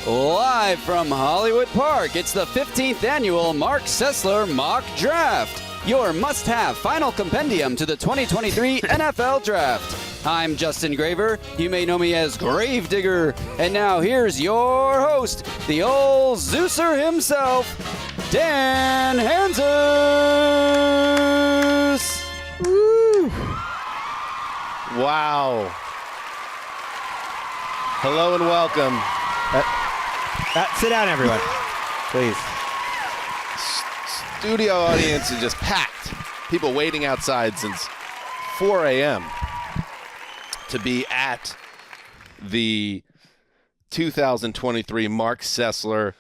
Live from Hollywood Park, it's the 15th annual Marc Sessler Mock Draft, your must-have final compendium to the 2023 NFL Draft. I'm Justin Graver. You may know me as Gravedigger. And now here's your host, the old Zeuser himself, Dan Hanzus. Woo! Wow. Hello and welcome. Sit down, everyone, please. Studio audience is just packed. People waiting outside since 4 a.m. to be at the 2023 Marc Sessler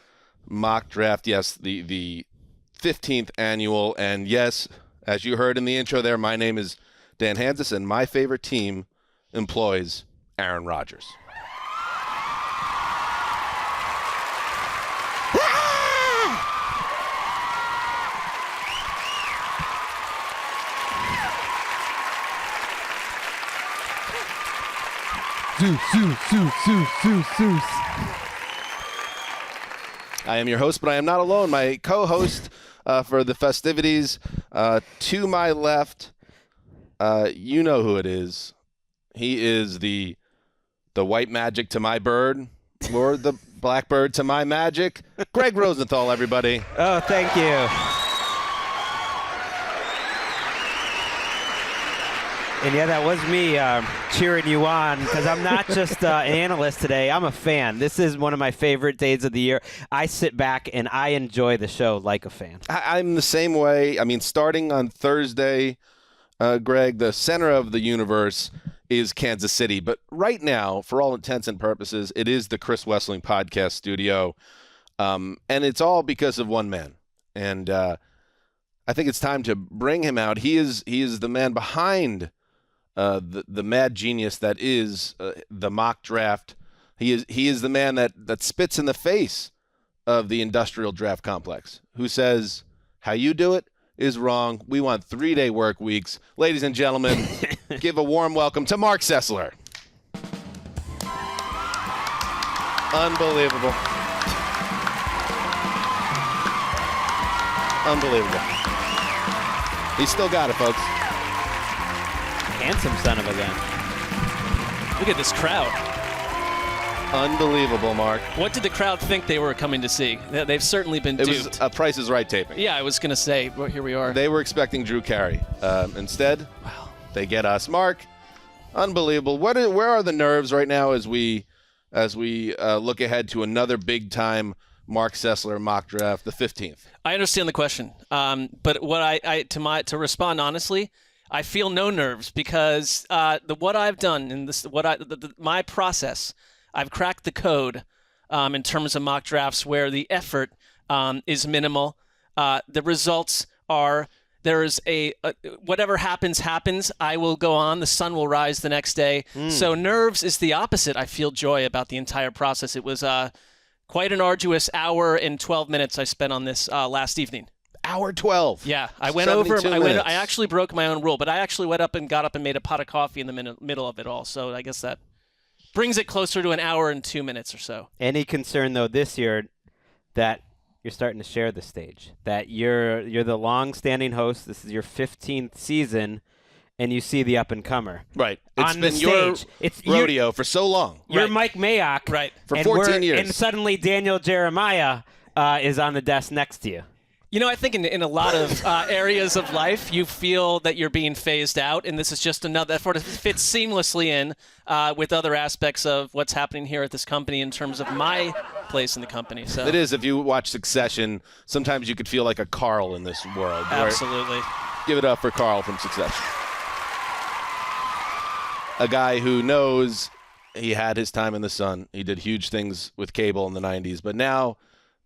mock draft. Yes, the 15th annual. And yes, as you heard in the intro there, my name is Dan Hanzus, and my favorite team employs Aaron Rodgers. Zeus. I am your host, but I am not alone. My co-host for the festivities, to my left, you know who it is. He is the white magic to my bird, or the black bird to my magic. Gregg Rosenthal, everybody. Oh, thank you. And yeah, that was me cheering you on, because I'm not just an analyst today. I'm a fan. This is one of my favorite days of the year. I sit back and I enjoy the show like a fan. I'm the same way. I mean, starting on Thursday, Gregg, the center of the universe is Kansas City. But right now, for all intents and purposes, it is the Chris Wessling podcast studio. And it's all because of one man. And I think it's time to bring him out. He is the man behind the mad genius that is the mock draft. He is the man that spits in the face of the industrial draft complex, who says how you do it is wrong. We want 3-day work weeks. Ladies and gentlemen, give a warm welcome to Marc Sessler. Unbelievable. Unbelievable. He still got it, folks. Handsome son of a gun. Look at this crowd. Unbelievable, Mark. What did the crowd think they were coming to see? They've certainly been duped. It was a Price is Right taping. Yeah, I was going to say, well, here we are. They were expecting Drew Carey. Instead, wow, they get us. Mark, unbelievable. Where are the nerves right now as we look ahead to another big-time Marc Sessler mock draft, the 15th? I understand the question, but what to respond honestly, I feel no nerves, because what I've done in this, my process, I've cracked the code in terms of mock drafts where the effort is minimal. The results are there's whatever happens. I will go on. The sun will rise the next day. So nerves is the opposite. I feel joy about the entire process. It was quite an arduous hour and 12 minutes I spent on this last evening. Hour 12. Yeah, I went over. I actually broke my own rule, but I actually got up and made a pot of coffee in the middle of it all. So I guess that brings it closer to an hour and 2 minutes or so. Any concern though this year that you're starting to share the stage? That you're the long-standing host. This is your 15th season, and you see the up-and-comer. Right. It's on been the stage. Your rodeo for so long. You're Right. Mike Mayock. Right. For 14 years. And suddenly Daniel Jeremiah is on the desk next to you. You know, I think in a lot of areas of life, you feel that you're being phased out, and this is just another that sort of fits seamlessly in with other aspects of what's happening here at this company in terms of my place in the company. So it is. If you watch Succession, sometimes you could feel like a Carl in this world. Absolutely. Give it up for Carl from Succession. A guy who knows he had his time in the sun. He did huge things with cable in the 90s, but now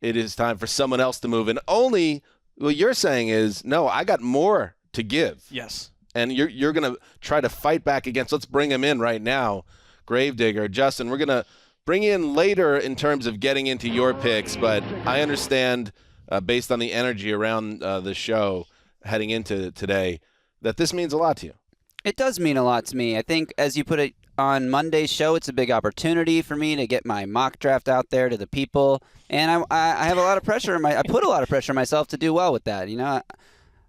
it is time for someone else to move. And only what you're saying is, no, I got more to give. Yes. And you're going to try to fight back against. Let's bring him in right now. Gravedigger. Justin, we're going to bring you in later in terms of getting into your picks, but I understand based on the energy around the show heading into today that this means a lot to you. It does mean a lot to me. I think, as you put it, on Monday's show, it's a big opportunity for me to get my mock draft out there to the people, and I have a lot of pressure. I put a lot of pressure on myself to do well with that.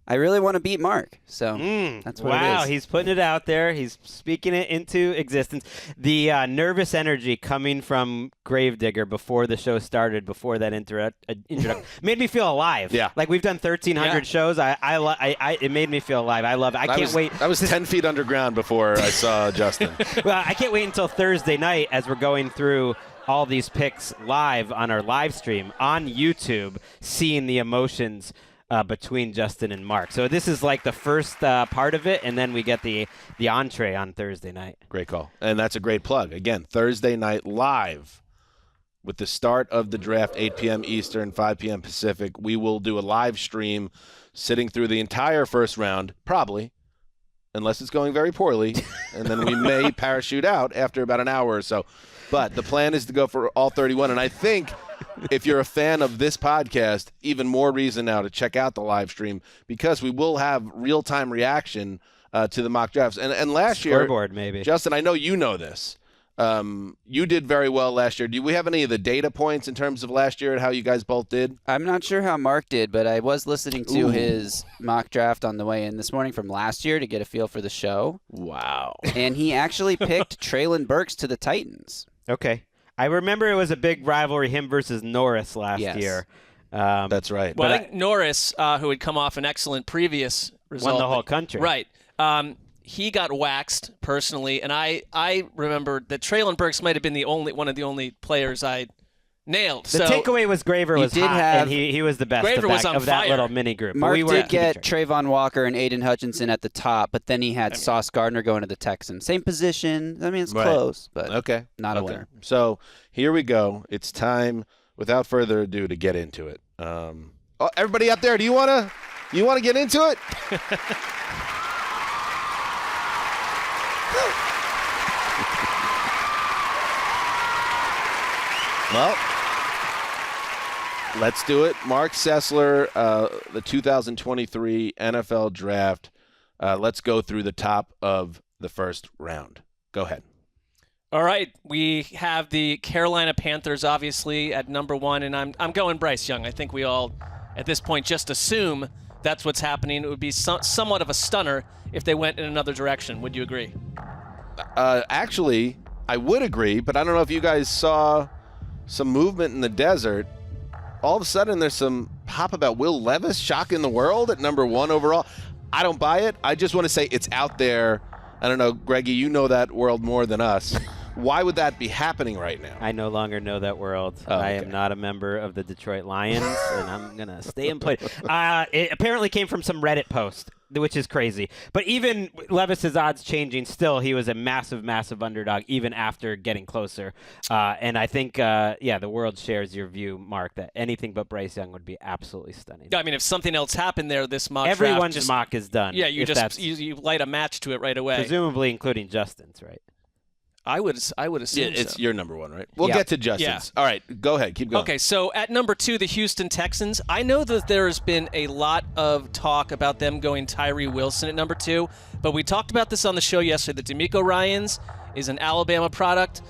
I really want to beat Mark, so that's what it is. Wow, he's putting it out there. He's speaking it into existence. The nervous energy coming from Gravedigger before the show started, before that introduction, made me feel alive. Yeah. Like we've done 1,300 shows. It made me feel alive. I love it. I can't wait. I was 10 feet underground before I saw Justin. Well, I can't wait until Thursday night as we're going through all these picks live on our live stream on YouTube, seeing the emotions between Justin and Mark. So this is like the first part of it, and then we get the entree on Thursday night. Great call. And that's a great plug. Again, Thursday night live with the start of the draft, 8 p.m. Eastern, 5 p.m. Pacific. We will do a live stream sitting through the entire first round, probably, unless it's going very poorly, and then we may parachute out after about an hour or so. But the plan is to go for all 31, and I think if you're a fan of this podcast, even more reason now to check out the live stream, because we will have real-time reaction to the mock drafts. And last year, Scoreboard, maybe. Justin, I know you know this. You did very well last year. Do we have any of the data points in terms of last year and how you guys both did? I'm not sure how Mark did, but I was listening to his mock draft on the way in this morning from last year to get a feel for the show. Wow. And he actually picked Treylon Burks to the Titans. Okay. I remember it was a big rivalry, him versus Norris last Yes. year. That's right. Well, I think Norris, who had come off an excellent previous result, Won the whole country. Right. He got waxed personally, and I remember that Treylon Burks might have been one of the only players I nailed. The takeaway was Graver was hot, and he was the best Graver was on of that fire. little mini group. Mark But did get Trayvon Walker and Aiden Hutchinson at the top, but then he had Sauce Gardner going to the Texans. Same position. I mean, it's Right. close, but Okay. not a winner. So here we go. It's time, without further ado, to get into it. Everybody out there, do you want to get into it? Well, let's do it. Marc Sessler, the 2023 NFL Draft. Let's go through the top of the first round. Go ahead. All right, we have the Carolina Panthers, obviously, at number 1, and I'm going Bryce Young. I think we all, at this point, just assume that's what's happening. It would be somewhat of a stunner if they went in another direction. Would you agree? Actually, I would agree, but I don't know if you guys saw some movement in the desert. All of a sudden, there's some pop about Will Levis shocking the world at number 1 overall. I don't buy it. I just want to say it's out there. I don't know, Greggy, you know that world more than us. Why would that be happening right now? I no longer know that world. Oh, I okay. am not a member of the Detroit Lions, and I'm going to stay employed. It apparently came from some Reddit post, which is crazy. But even Levis's odds changing, still he was a massive, massive underdog even after getting closer. And I think, the world shares your view, Mark, that anything but Bryce Young would be absolutely stunning. I mean, if something else happened there, this mock draft Everyone's mock is done. Yeah, you light a match to it right away. Presumably including Justin's, right? I would assume It's so. your number 1, right? We'll Yeah. get to Justin's. All right, go ahead. Keep going. Okay, so at number 2, the Houston Texans. I know that there's been a lot of talk about them going Tyree Wilson at number 2, but we talked about this on the show yesterday. The D'Amico Ryans is an Alabama product.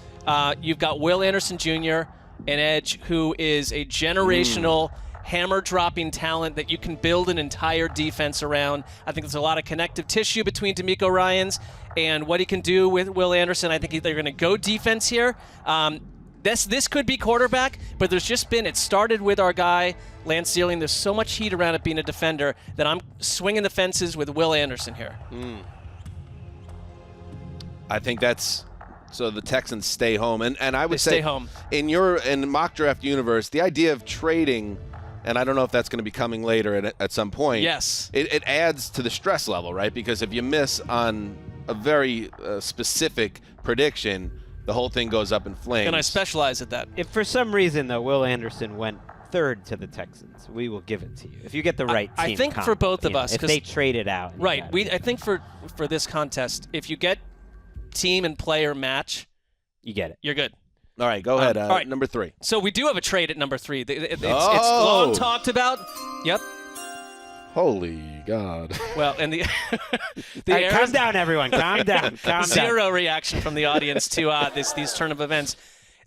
You've got Will Anderson Jr., an edge who is a generational hammer-dropping talent that you can build an entire defense around. I think there's a lot of connective tissue between D'Amico Ryans and what he can do with Will Anderson. I think they're going to go defense here. This could be quarterback, but there's just been, it started with our guy, Lance Zierlein. There's so much heat around it being a defender that I'm swinging the fences with Will Anderson here. I think that's so the Texans stay home. And I would They say stay home. in mock draft universe, the idea of trading, and I don't know if that's going to be coming later at some point. Yes. It adds to the stress level, right? Because if you miss on a very specific prediction, the whole thing goes up in flames. And I specialize at that. If for some reason, though, Will Anderson went 3rd to the Texans, we will give it to you. If you get the right team. I think for both of us, if 'cause- they trade it out. Right. I think for this contest, if you get team and player match, You get it. you're good. All right, go ahead. all right. Number 3. So we do have a trade at number 3. It's Oh. long talked about. Yep. Holy God. Well, and the All right, calm down, everyone. Calm down. Calm zero down. reaction from the audience to these turn of events.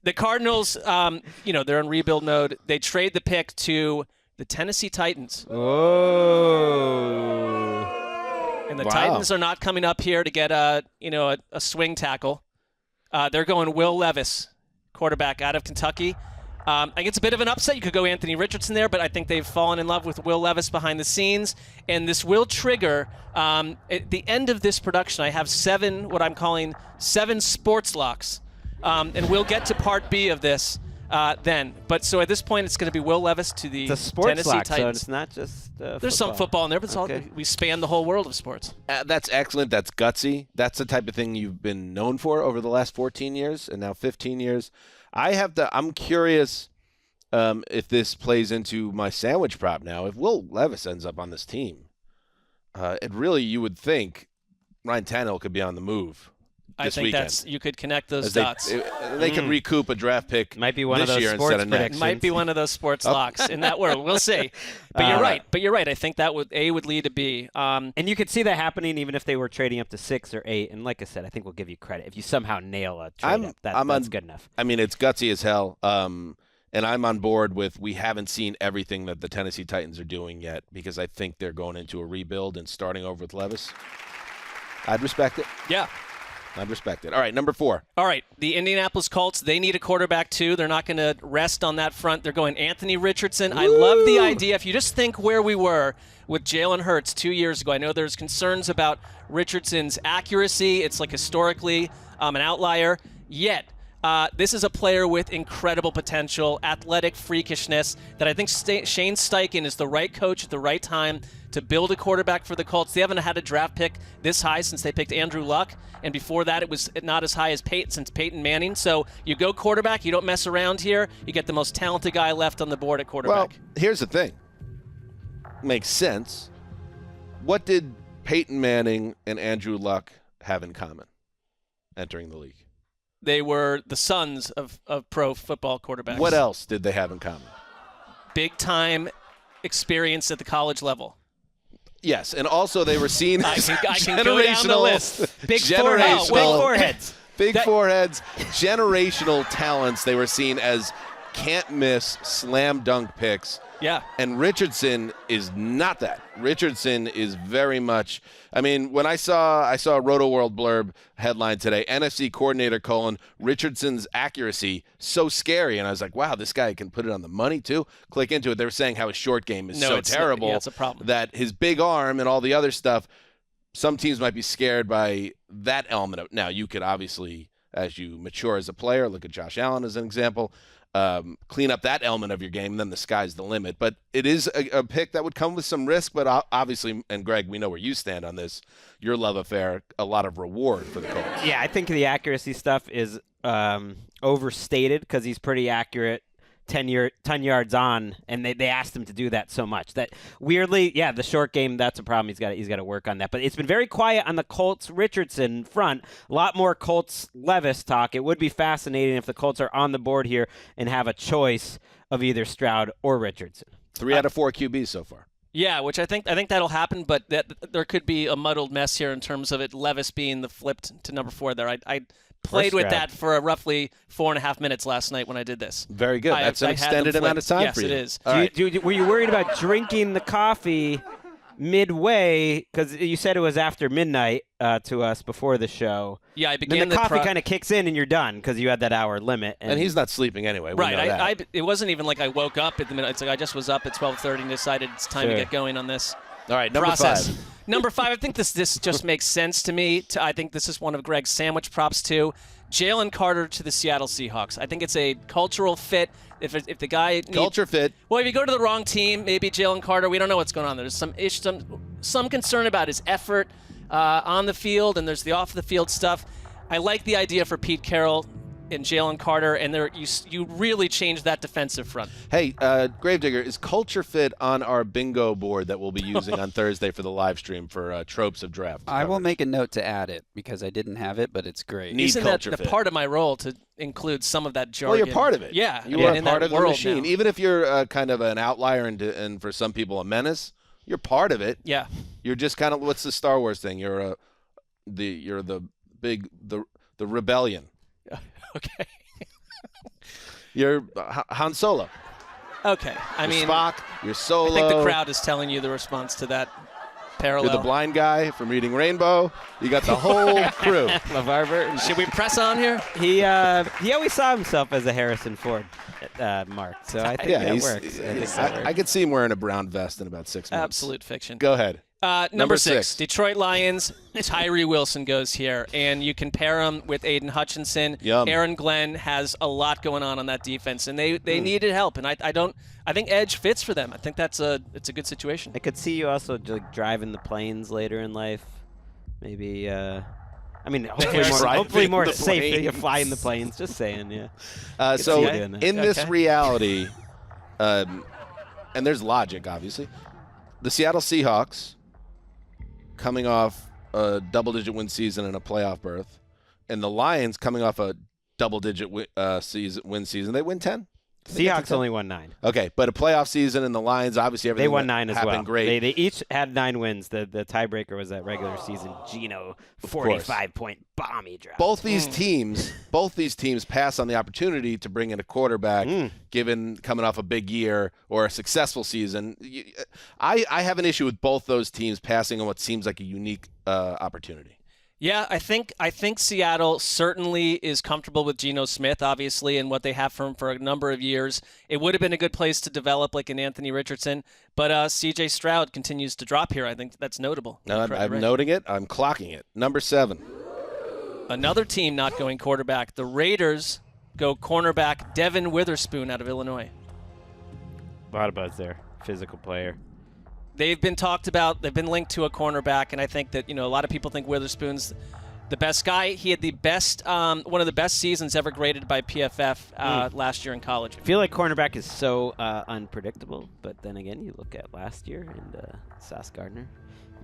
The Cardinals, they're in rebuild mode. They trade the pick to the Tennessee Titans. Oh. And the Wow. Titans are not coming up here to get a swing tackle. They're going Will Levis, quarterback out of Kentucky. I think it's a bit of an upset. You could go Anthony Richardson there, but I think they've fallen in love with Will Levis behind the scenes. And this will trigger, at the end of this production, I have what I'm calling seven sports locks. And we'll get to part B of this then. But so at this point, it's going to be Will Levis to the sports Tennessee lock, so Titans. it's not just There's some football in there, but it's we span the whole world of sports. That's excellent. That's gutsy. That's the type of thing you've been known for over the last 14 years and now 15 years. I'm curious if this plays into my sandwich prop now. If Will Levis ends up on this team, you would think Ryan Tannehill could be on the move this weekend. You could connect those dots. They could recoup a draft pick Might be one this of those year sports instead of next. predictions. Might be one of those sports locks in that world. We'll see. But you're right. But you're right. I think that would lead to B. And you could see that happening even if they were trading up to 6 or 8. And like I said, I think we'll give you credit. If you somehow nail a trade up, that's good enough. I mean, it's gutsy as hell. And I'm on board with we haven't seen everything that the Tennessee Titans are doing yet because I think they're going into a rebuild and starting over with Levis. I'd respect it. Yeah. I'd respect it. All right, number 4. All right, the Indianapolis Colts, they need a quarterback too. They're not going to rest on that front. They're going Anthony Richardson. Woo! I love the idea. If you just think where we were with Jalen Hurts 2 years ago, I know there's concerns about Richardson's accuracy. It's like historically an outlier. Yet, this is a player with incredible potential, athletic freakishness that I think Shane Steichen is the right coach at the right time to build a quarterback for the Colts. They haven't had a draft pick this high since they picked Andrew Luck, and before that it was not as high as Peyton Manning. So you go quarterback, you don't mess around here, you get the most talented guy left on the board at quarterback. Well, here's the thing. Makes sense. What did Peyton Manning and Andrew Luck have in common entering the league? They were the sons of pro football quarterbacks. What else did they have in common? Big-time experience at the college level. Yes, and also they were seen as I can go down the list. Big foreheads. Big foreheads, generational talents. They were seen as can't-miss slam dunk picks. Yeah. And Richardson is not that. Richardson is very much, I mean, when I saw a Roto World blurb headline today, NFC coordinator : Richardson's accuracy so scary. And I was like, wow, this guy can put it on the money too. Click into it. They were saying how his short game is terrible. It's a problem. That his big arm and all the other stuff, some teams might be scared by that element of. Now, you could obviously, as you mature as a player, look at Josh Allen as an example, clean up that element of your game, and then the sky's the limit. But it is a pick that would come with some risk, but obviously, and Greg, we know where you stand on this, your love affair, a lot of reward for the Colts. Yeah, I think the accuracy stuff is overstated because he's pretty accurate 10 yards on, and they asked him to do that so much that weirdly, yeah, the short game, that's a problem. He's got to work on that. But it's been very quiet on the Colts Richardson front. A lot more Colts Levis talk. It would be fascinating if the Colts are on the board here and have a choice of either Stroud or Richardson. 3 out of 4 QBs so far. Yeah, which I think that'll happen, but there could be a muddled mess here in terms of it. Levis being the flipped to number 4 there. I played with that for roughly 4.5 minutes last night when I did this. Very good. That's an extended amount of time for you. Yes, it is. Were you worried about drinking the coffee midway? Because you said it was after midnight to us before the show. Yeah, I began then the coffee kind of kicks in and you're done because you had that hour limit. And he's not sleeping anyway. We right. know that. It wasn't even like I woke up at the minute. It's like I just was up at 12:30 and decided it's time to get going on this. All right, number process. 5. Number 5, I think this just makes sense to me. I think this is one of Gregg's sandwich props too. Jalen Carter to the Seattle Seahawks. I think it's a cultural fit. If the guy culture fit. Well, if you go to the wrong team, maybe Jalen Carter. We don't know what's going on. There's some concern about his effort on the field, and there's the off the field stuff. I like the idea for Pete Carroll and Jalen Carter, and you really changed that defensive front. Hey, Gravedigger, is culture fit on our bingo board that we'll be using on Thursday for the live stream for tropes of draft? I will make a note to add it because I didn't have it, but it's great. Isn't that the part of my role to include some of that jargon? Well, you're part of it. Yeah. You are part of the world machine. now. Even if you're kind of an outlier and for some people a menace, You're part of it. Yeah. You're just kind of, what's the Star Wars thing? You're the rebellion. Okay. You're Han Solo. Okay. You're Spock. You're Solo. I think the crowd is telling you the response to that parallel. You're the blind guy from Reading Rainbow. You got the whole crew. LeVar Burton. Should we press on here? He always saw himself as a Harrison Ford, Mark. So I think that works. I could see him wearing a brown vest in about 6 months. Absolute fiction. Go ahead. Number 6, Detroit Lions. Tyree Wilson goes here, and you can pair him with Aiden Hutchinson. Yum. Aaron Glenn has a lot going on that defense, and they needed help. And I think edge fits for them. I think it's a good situation. I could see you also driving the planes later in life. Maybe. Hopefully more safe that you fly in the planes. Just saying, yeah. So in this reality, and there's logic, obviously, the Seattle Seahawks, coming off a double-digit win season and a playoff berth, and the Lions coming off a double-digit win season. They win 10? Seahawks only won 9. Okay, but a playoff season and the Lions, obviously everything they won 9 as well. Great. They each had 9 wins. The tiebreaker was that regular season Geno 45-point bomb he dropped. Both these teams pass on the opportunity to bring in a quarterback, given coming off a big year or a successful season. I have an issue with both those teams passing on what seems like a unique opportunity. Yeah, I think Seattle certainly is comfortable with Geno Smith, obviously, and what they have for him for a number of years. It would have been a good place to develop, like an Anthony Richardson, but C.J. Stroud continues to drop here. I think that's notable. No, I'm noting it. I'm clocking it. Number 7. Another team not going quarterback. The Raiders go cornerback Devin Witherspoon out of Illinois. A lot of buzz there. Physical player. They've been talked about. They've been linked to a cornerback, and I think that a lot of people think Witherspoon's the best guy. He had the best, one of the best seasons ever graded by PFF last year in college. I feel like cornerback is so unpredictable, but then again, you look at last year and Sauce Gardner.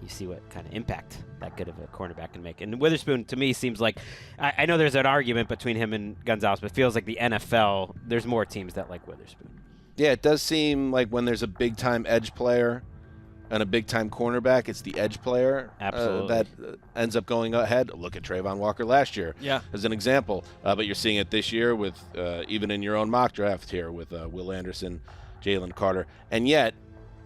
You see what kind of impact that good of a cornerback can make. And Witherspoon, to me, seems like I know there's an argument between him and Gonzalez, but it feels like the NFL, there's more teams that like Witherspoon. Yeah, it does seem like when there's a big-time edge player and a big-time cornerback, it's the edge player that ends up going ahead. Look at Trayvon Walker last year as an example. But you're seeing it this year with even in your own mock draft here with Will Anderson, Jalen Carter. And yet,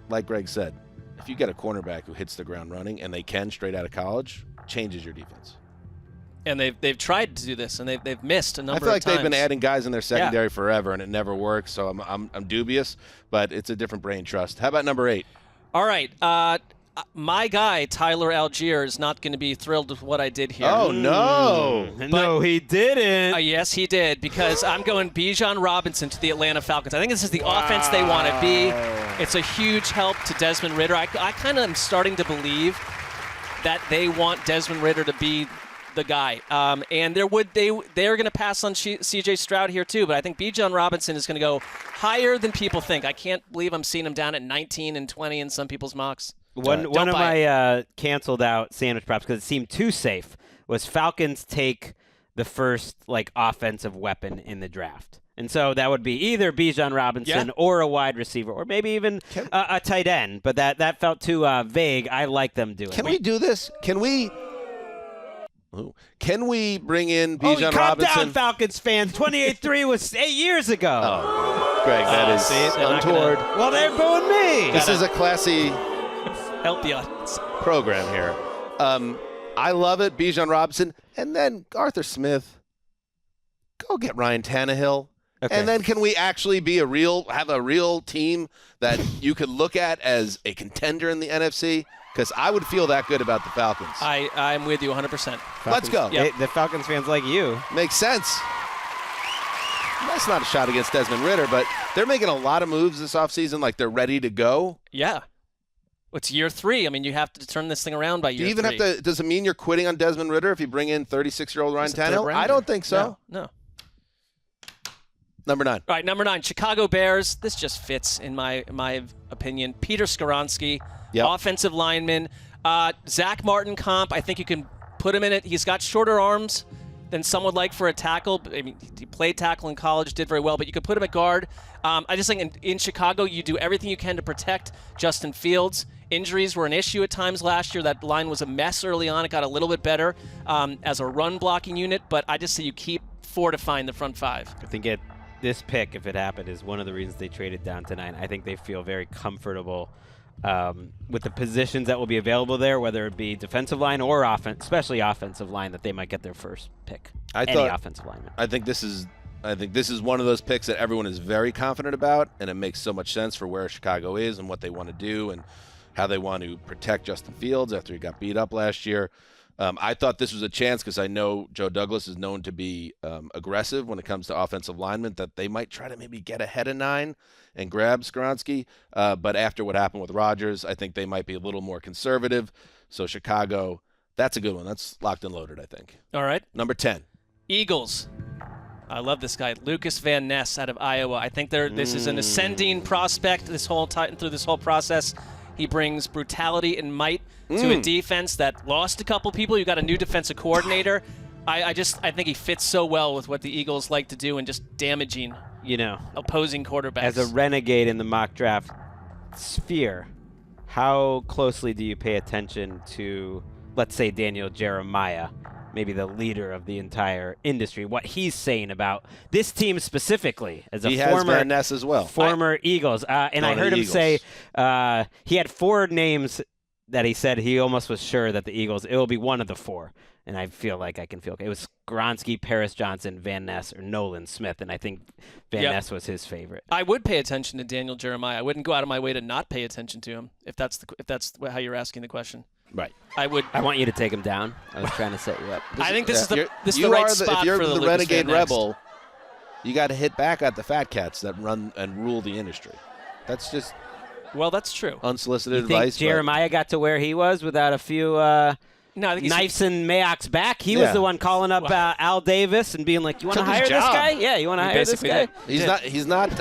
like Gregg said, if you get a cornerback who hits the ground running, and they can straight out of college, changes your defense. And they've tried to do this, and they've missed a number of times. I feel like they've been adding guys in their secondary forever, and it never works. So I'm dubious, but it's a different brain trust. How about number 8? All right. My guy, Tyler Algier, is not going to be thrilled with what I did here. Oh, no. No, he didn't. Yes, he did, because I'm going Bijan Robinson to the Atlanta Falcons. I think this is the offense they want to be. It's a huge help to Desmond Ridder. I kind of am starting to believe that they want Desmond Ridder to be the guy. And they're going to pass on C.J. Stroud here too, but I think Bijan Robinson is going to go higher than people think. I can't believe I'm seeing him down at 19 and 20 in some people's mocks. One of my canceled out sandwich props because it seemed too safe was Falcons take the first offensive weapon in the draft. And so that would be either Bijan Robinson or a wide receiver or maybe even a tight end. But that felt too vague. I like them doing it. Can we do this? Can we bring in Bijan Robinson? Calm down, Falcons fans. 28-3 was 8 years ago. Oh, Gregg, that is untoward. Well, they're booing me. This is a classy help the audience program here. I love it, Bijan Robinson. And then Arthur Smith. Go get Ryan Tannehill. Okay. And then can we actually have a real team that you could look at as a contender in the NFC? Because I would feel that good about the Falcons. I'm with you 100%. Let's go. The Falcons fans like you. Makes sense. That's not a shot against Desmond Ridder, but they're making a lot of moves this offseason like they're ready to go. Yeah. It's year 3. I mean, you have to turn this thing around by year 3. Does it mean you're quitting on Desmond Ridder if you bring in 36-year-old Ryan Tannehill? I don't think so. No. Number 9. All right, number 9, Chicago Bears. This just fits in my opinion. Peter Skoronski, offensive lineman. Zach Martin comp, I think you can put him in it. He's got shorter arms than some would like for a tackle. I mean, he played tackle in college, did very well, but you could put him at guard. I just think in Chicago, you do everything you can to protect Justin Fields, Injuries were an issue at times last year. That line was a mess early on. It got a little bit better as a run-blocking unit, but I just say you keep fortifying the front five. I think this pick, if it happened, is one of the reasons they traded down to 9. I think they feel very comfortable with the positions that will be available there, whether it be defensive line or offense, especially offensive line, that they might get their first pick. Any offensive lineman. I think this is one of those picks that everyone is very confident about, and it makes so much sense for where Chicago is and what they want to do and how they want to protect Justin Fields after he got beat up last year. I thought this was a chance because I know Joe Douglas is known to be aggressive when it comes to offensive linemen, that they might try to maybe get ahead of 9 and grab Skoronski. But after what happened with Rodgers, I think they might be a little more conservative. So Chicago, that's a good one. That's locked and loaded, I think. All right. Number 10. Eagles. I love this guy, Lucas Van Ness out of Iowa. I think this is an ascending prospect through this whole process. He brings brutality and might to a defense that lost a couple people. You got a new defensive coordinator. I think he fits so well with what the Eagles like to do and just damaging, opposing quarterbacks. As a renegade in the mock draft sphere, how closely do you pay attention to, let's say, Daniel Jeremiah, maybe the leader of the entire industry, what he's saying about this team specifically as a former Van Ness as well. Former Eagles. And I heard him say he had 4 names that he said he almost was sure that the Eagles, it will be one of the 4. And I feel like I can feel it was Skoronski, Paris Johnson, Van Ness, or Nolan Smith, and I think Van Ness was his favorite. I would pay attention to Daniel Jeremiah. I wouldn't go out of my way to not pay attention to him if that's how you're asking the question. Right. I want you to take him down. I was trying to set you up. I think this is the right spot if you're for the Lucas renegade Van Ness. rebel, you got to hit back at the fat cats that run and rule the industry. That's just that's true. Unsolicited you think advice. Jeremiah got to where he was without a few No, I think knives in Mayock's back. He was the one calling up Al Davis and being like, "You want to hire this guy? Yeah, you want to hire this guy?" He's not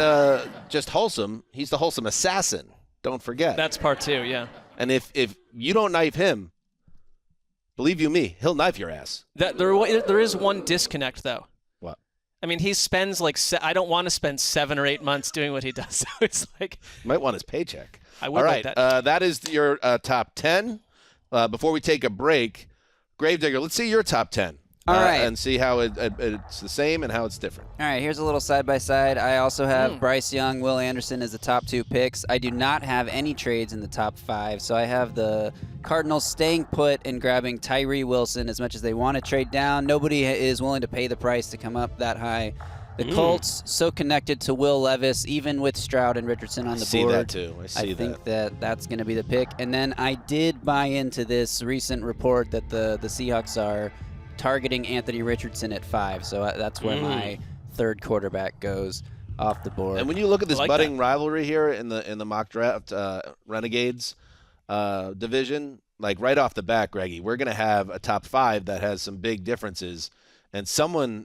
just wholesome. He's the wholesome assassin. Don't forget. That's part 2. Yeah. And if you don't knife him, believe you me, he'll knife your ass. There is one disconnect though. What? I mean, he spends I don't want to spend 7 or 8 months doing what he does. So it's like you might want his paycheck. I would All right, like that. That is your top 10. Before we take a break, Gravedigger, let's see your top 10. All right. And see how it's the same and how it's different. All right, here's a little side-by-side. I also have Bryce Young, Will Anderson as the top 2 picks. I do not have any trades in the top 5, so I have the Cardinals staying put and grabbing Tyree Wilson as much as they want to trade down. Nobody is willing to pay the price to come up that high. The Colts, so connected to Will Levis, even with Stroud and Richardson on the board. I see that, too. I think that's going to be the pick. And then I did buy into this recent report that the Seahawks are targeting Anthony Richardson at 5, so that's where my third quarterback goes off the board. And when you look at this budding rivalry here in the mock draft, Renegades division, like right off the bat, Greggy, we're going to have a top 5 that has some big differences. And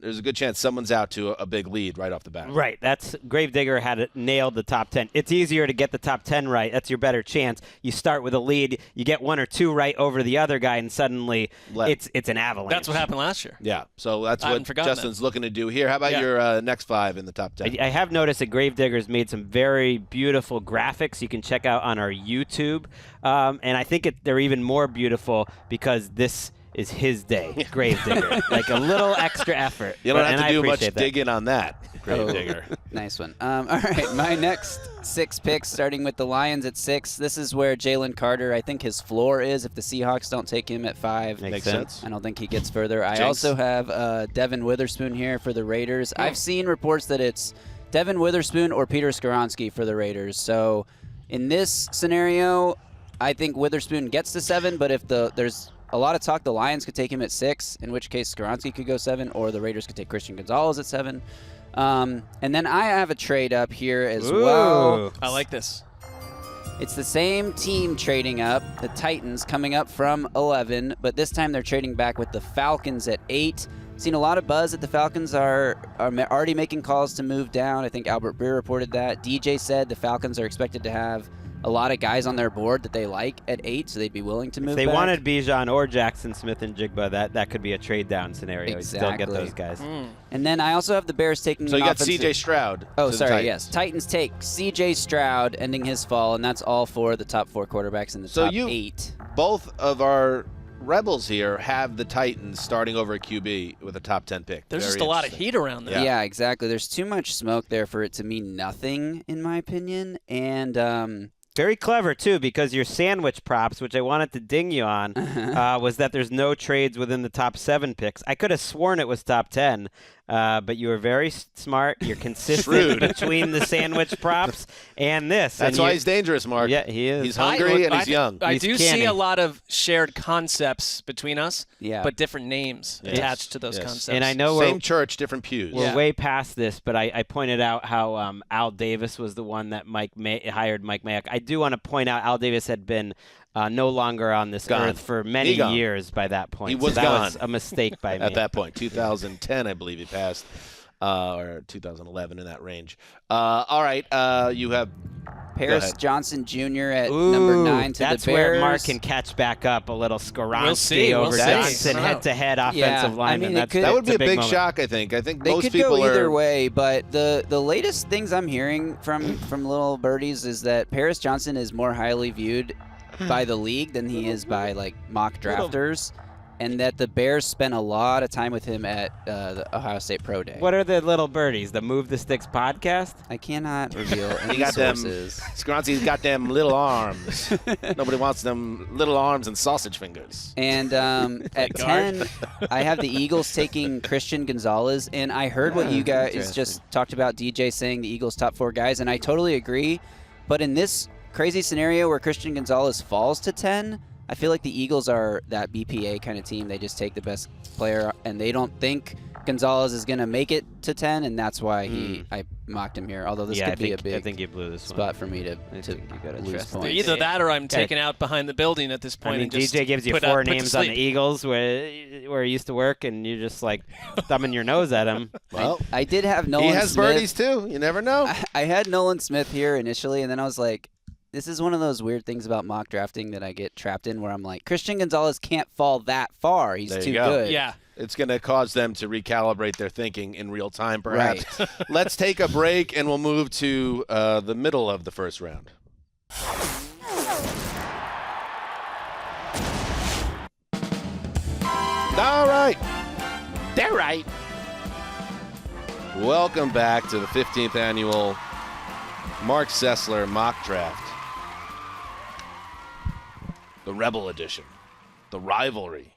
there's a good chance someone's out to a big lead right off the bat. Right. That's Gravedigger had it nailed the top 10. It's easier to get the top 10 right. That's your better chance. You start with a lead, you get 1 or 2 right over the other guy, and suddenly it's an avalanche. That's what happened last year. Yeah. So that's what Justin's looking to do here. How about your next 5 in the top 10? I have noticed that Gravedigger's made some very beautiful graphics you can check out on our YouTube. And I think they're even more beautiful because this is his day, Gravedigger. Like a little extra effort. You don't have to do much digging on that, Gravedigger. Nice one. All right, my next 6 picks, starting with the Lions at 6. This is where Jalen Carter, I think his floor is if the Seahawks don't take him at 5. Makes sense. I don't think he gets further. I also have Devin Witherspoon here for the Raiders. I've seen reports that it's Devin Witherspoon or Peter Skoronski for the Raiders. So in this scenario, I think Witherspoon gets to 7, but if there's a lot of talk the Lions could take him at 6, in which case Skoronski could go 7, or the Raiders could take Christian Gonzalez at 7. And then I have a trade up here as well. I like this. It's the same team trading up, the Titans coming up from 11, but this time they're trading back with the Falcons at 8. Seen a lot of buzz that the Falcons are already making calls to move down. I think Albert Breer reported that. DJ said the Falcons are expected to have a lot of guys on their board that they like at 8, so they'd be willing to move If they back. wanted Bijan or Jackson Smith and Jigba, that could be a trade down scenario. You'd still get those guys. And then I also have the Bears taking So you an got offensive- C.J. Stroud. Oh, to the sorry, Titans. yes. Titans take C.J. Stroud, ending his fall, and that's all for the top 4 quarterbacks in the top 8. Both of our Rebels here have the Titans starting over a QB with a top 10 pick. There's Very just a lot of interesting. heat around there. Yeah, exactly. There's too much smoke there for it to mean nothing, in my opinion. And Very clever, too, because your sandwich props, which I wanted to ding you on, was that there's no trades within the top 7 picks. I could have sworn it was top 10, but you were very smart. You're consistent between the sandwich props and this. That's why he's dangerous, Mark. Yeah, he is. He's hungry and he's young. I He's do canny. see a lot of shared concepts between us, Yeah. but different names attached to those Yes. concepts. And I know Same church, different pews. we're way past this, but I pointed out how Al Davis was the one that hired Mike Mayock. I do want to point out Al Davis had been no longer on this Gone. earth for many Gone. years by that point. He was so that gone. was a mistake by me. At that point, 2010, I believe he passed, or 2011 in that range. All right, you have Paris ahead. Johnson Jr. at Ooh, number 9 to that's the Bears. where Mark can catch back up a little Skoronski We'll see, over we'll see. Johnson, Wow. head-to-head offensive Yeah, I lineman. mean, it That's, could- that would be that's a big moment. shock. I think. I think They most could people go either are. way, but the latest things I'm hearing from little birdies is that Paris Johnson is more highly viewed by the league than he is by like mock drafters, and that the Bears spent a lot of time with him at the Ohio State Pro Day. What are the little birdies? The Move the Sticks podcast? I cannot reveal any got them- sources. Skronski's got them little arms. Nobody wants them little arms and sausage fingers. And at 10, I have the Eagles taking Christian Gonzalez. And I heard what you guys just talked about, DJ saying the Eagles' top 4 guys, and I totally agree. But in this crazy scenario where Christian Gonzalez falls to 10, I feel like the Eagles are that BPA kind of team. They just take the best player, and they don't think Gonzalez is going to make it to 10, and that's why I mocked him here. Although this could be a I big think you blew this spot for me to I think you gotta lose trust points. them. Either that or I'm taken out behind the building at this point. I mean, and just DJ gives you put 4 to names on the sleep. Eagles where he used to work, and you're just like thumbing your nose at him. Well, I did have Nolan he has Smith. birdies too. You never know. I had Nolan Smith here initially, and then I was like, this is one of those weird things about mock drafting that I get trapped in where I'm like, Christian Gonzalez can't fall that far. He's There you too go. good. Yeah. It's going to cause them to recalibrate their thinking in real time, perhaps. Right. Let's take a break, and we'll move to the middle of the first round. All right. They're right. Welcome back to the 15th annual Marc Sessler mock draft. The Rebel Edition. The rivalry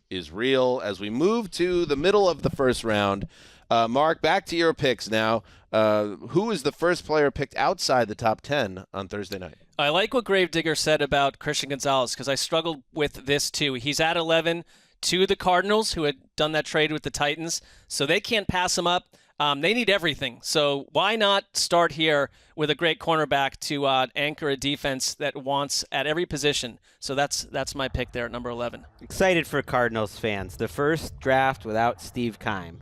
is real as we move to the middle of the first round. Mark, back to your picks now. Who is the first player picked outside the top 10 on Thursday night? I like what Gravedigger said about Christian Gonzalez because I struggled with this too. He's at 11 to the Cardinals, who had done that trade with the Titans, so they can't pass him up. They need everything, so why not start here with a great cornerback to anchor a defense that wants at every position? So that's my pick there at number 11. Excited for Cardinals fans. The first draft without Steve Keim.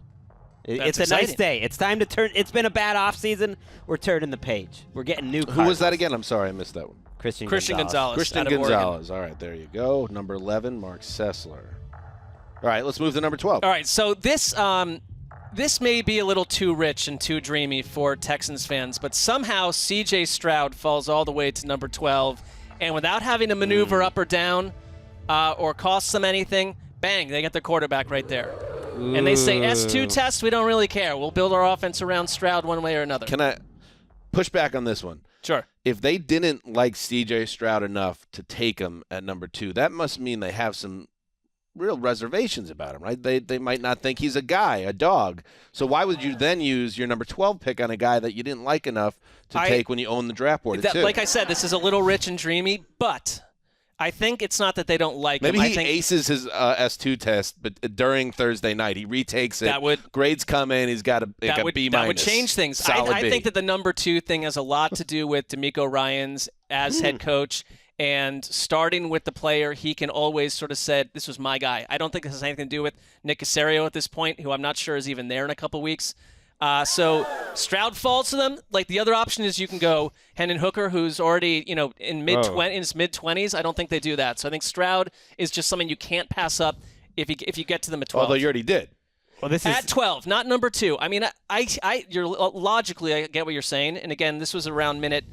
It's That's a nice exciting. day. It's time to turn. It's been a bad offseason. We're turning the page. We're getting new Cardinals. Who was that again? I'm sorry, I missed that one. Christian Gonzalez. Christian out of Oregon. Gonzalez. All right, there you go. Number 11, Marc Sessler. All right, let's move to number 12. All right, so this may be a little too rich and too dreamy for Texans fans, but somehow C.J. Stroud falls all the way to number 12, and without having to maneuver up or down or cost them anything, bang, they get their quarterback right there. And they say S2 test, we don't really care. We'll build our offense around Stroud one way or another. Can I push back on this one? Sure. If they didn't like C.J. Stroud enough to take him at number 2, that must mean they have some real reservations about him, right? They might not think he's a guy, a dog. So why would you then use your number 12 pick on a guy that you didn't like enough to take when you own the draft board at 2? Like I said, this is a little rich and dreamy, but I think it's not that they don't like Maybe him. he I think aces his S2 test, but during Thursday night, he retakes it. That would- grades come in. He's got a B minus. That would change things. Solid I B. think that the number 2 thing has a lot to do with D'Amico Ryans as head coach. And starting with the player, he can always sort of said, this was my guy. I don't think this has anything to do with Nick Caserio at this point, who I'm not sure is even there in a couple weeks. So Stroud falls to them. Like the other option is you can go Hendon Hooker, who's already in his mid-20s. I don't think they do that. So I think Stroud is just something you can't pass up if you get to them at 12. Although you already did. Well, this At is 12, not number 2. I mean, you're logically, I get what you're saying. And again, this was around minute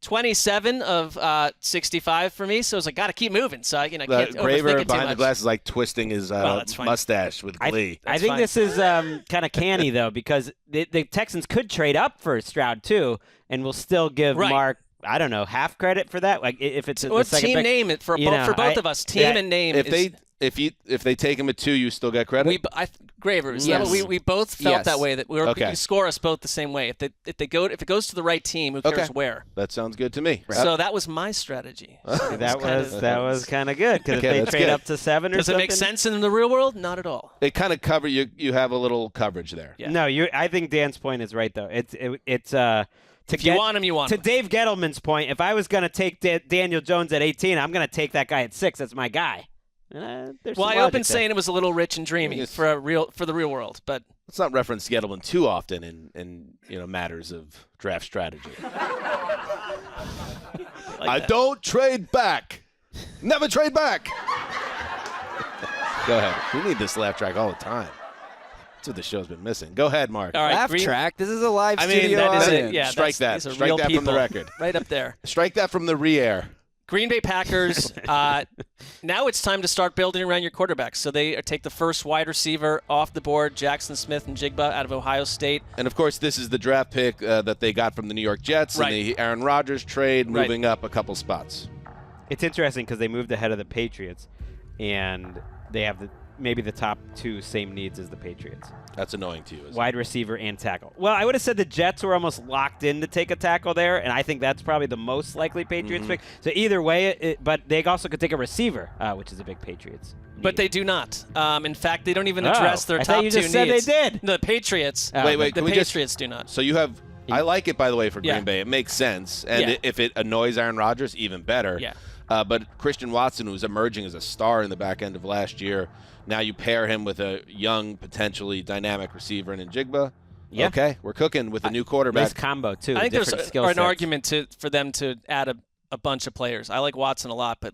27 of 65 for me, so I was like, got to keep moving. So I can't overthink Graver it too behind the much. glass is like twisting his that's fine. mustache with glee. I think this is kind of canny, though, because the Texans could trade up for Stroud, too, and we'll still give Mark, I don't know, half credit for that. Like if it's the second team pick, name it for both of us. Team and name. If they take him at 2, you still get credit. Graver. Yes. We both felt Yes. that way. That you score us both the same way. If it goes to the right team, who cares where? That sounds good to me. So that was my strategy. So that was kind of good because if they trade up to 7 or does something, it make sense in the real world? Not at all. They kind of cover you. You have a little coverage there. Yeah. No, I think Dan's point is right though. It's if you want him, you want to him. Dave Gettleman's point, if I was going to take Daniel Jones at 18, I'm going to take that guy at 6. That's my guy. I opened saying it was a little rich and dreamy for the real world, but let's not reference Gettleman too often in matters of draft strategy. I don't trade back. Never trade back. Go ahead. We need this laugh track all the time. That's what the show's been missing. Go ahead, Mark. all right, Laugh track. This is a live studio that is audience. it. Yeah, Strike that. these are Strike real that from the people. record. Right up there. Strike that from the re-air. Green Bay Packers, now it's time to start building around your quarterbacks. So they take the first wide receiver off the board, Jackson Smith and Jigba out of Ohio State. And, of course, this is the draft pick that they got from the New York Jets in the Aaron Rodgers trade, moving up a couple spots. It's interesting because they moved ahead of the Patriots, and they have maybe the top 2 same needs as the Patriots. That's annoying to you, isn't Wide receiver and tackle. Well, I would have said the Jets were almost locked in to take a tackle there, and I think that's probably the most likely Patriots pick. So either way, but they also could take a receiver, which is a big Patriots need. But they do not. In fact, they don't even address their I top thought you 2 just said needs. they did. The Patriots. Wait, The can we just- Patriots do not. So you have – I like it, by the way, for Green Yeah. Bay. It makes sense. And Yeah. if it annoys Aaron Rodgers, even better. Yeah. But Christian Watson, who was emerging as a star in the back end of last year, now you pair him with a young, potentially dynamic receiver in Njigba. Yeah. Okay, we're cooking with a new quarterback. Nice combo, too. I think there's different skill an sets. argument for them to add a bunch of players. I like Watson a lot, but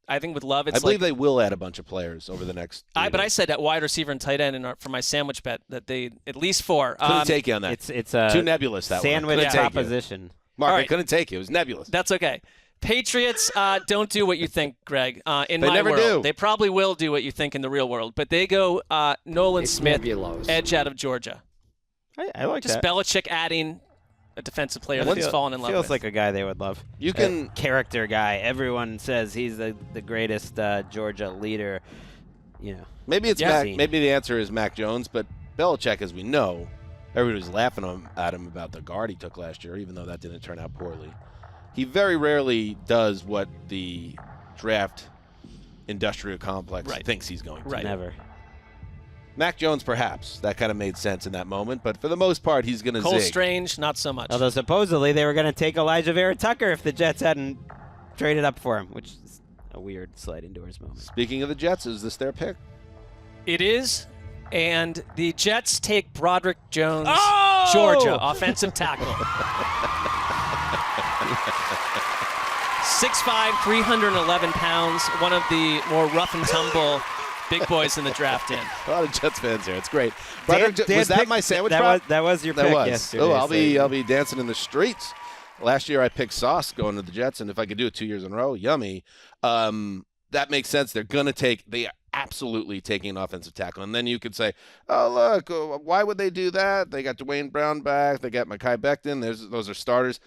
I think with Love, it's I believe they will add a bunch of players over the next 3 But I days. said at wide receiver and tight end for my sandwich bet that they at least 4. Couldn't take you on that. It's a Too nebulous, that sandwich one. Couldn't take you. proposition. Mark, All I right. couldn't take you. It was nebulous. That's okay. Patriots don't do what you think, Greg. In They my never world, do. they probably will do what you think in the real world, but they go Nolan Smith, nebulous. edge out of Georgia. I like Just that. Belichick adding a defensive player that he's fallen in love Feels with. like a guy they would love. You can Character guy. Everyone says he's the greatest Georgia leader. maybe it's Yeah. Mac. Maybe the answer is Mac Jones, but Belichick, as we know, everybody was laughing at him about the guard he took last year, even though that didn't turn out poorly. He very rarely does what the draft industrial complex thinks he's going to. Right. Never. Mac Jones, perhaps. That kind of made sense in that moment, but for the most part, he's going to Cole zig. Strange, not so much. Although supposedly they were going to take Elijah Vera Tucker if the Jets hadn't traded up for him, which is a weird sliding doors moment. Speaking of the Jets, is this their pick? It is, and the Jets take Broderick Jones, Oh! Georgia, offensive tackle. 6'5", 311 pounds, one of the more rough and tumble big boys in the draft in. A lot of Jets fans here. It's great. Was that picked- my sandwich that prop? that was your That pick was. yesterday. Oh, so- I'll be dancing in the streets. Last year I picked Sauce going to the Jets, and if I could do it 2 years in a row, yummy. That makes sense. They are absolutely taking an offensive tackle. And then you could say, oh, look, why would they do that? They got Dwayne Brown back. They got Mekhi Becton. Those are starters.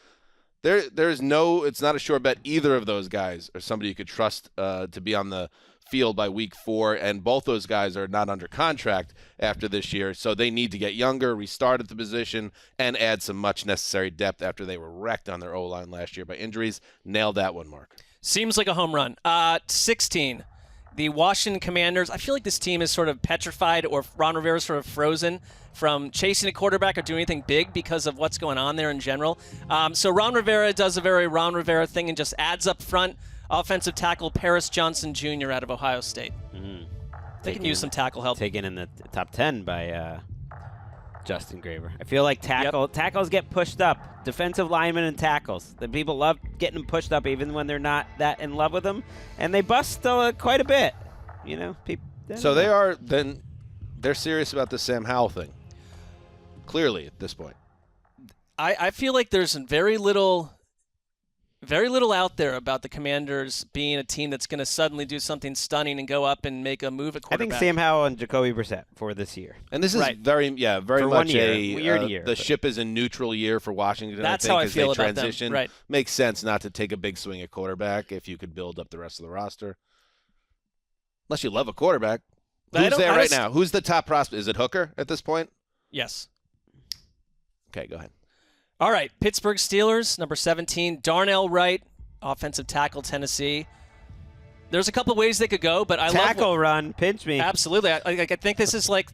There's no, it's not a sure bet either of those guys are somebody you could trust to be on the field by week 4, and both those guys are not under contract after this year, so they need to get younger, restart at the position, and add some much necessary depth after they were wrecked on their O-line last year by injuries. Nailed that one, Mark. Seems like a home run. 16, the Washington Commanders. I feel like this team is sort of petrified, or Ron Rivera's sort of frozen from chasing a quarterback or doing anything big because of what's going on there in general. So Ron Rivera does a very Ron Rivera thing and just adds up front offensive tackle Paris Johnson Jr. out of Ohio State. They can use some tackle help. Taken in the top 10 by Justin Graver. I feel like tackles get pushed up. Defensive linemen and tackles. The people love getting them pushed up even when they're not that in love with them. And they bust quite a bit. You know, So they're serious about the Sam Howell thing. Clearly at this point. I feel like there's very little out there about the Commanders being a team that's going to suddenly do something stunning and go up and make a move at quarterback. I think Sam Howell and Jacoby Brissett for this year. And this is very for much year to year, the ship is a neutral year for Washington. That's I think, how I as feel they about transition. them. Right. Makes sense not to take a big swing at quarterback if you could build up the rest of the roster. Unless you love a quarterback. Who's there right now? Who's the top prospect? Is it Hooker at this point? Yes. Okay, go ahead. All right, Pittsburgh Steelers, number 17, Darnell Wright, offensive tackle, Tennessee. There's a couple ways they could go, but I love tackle run, pinch me. Absolutely. I think this is like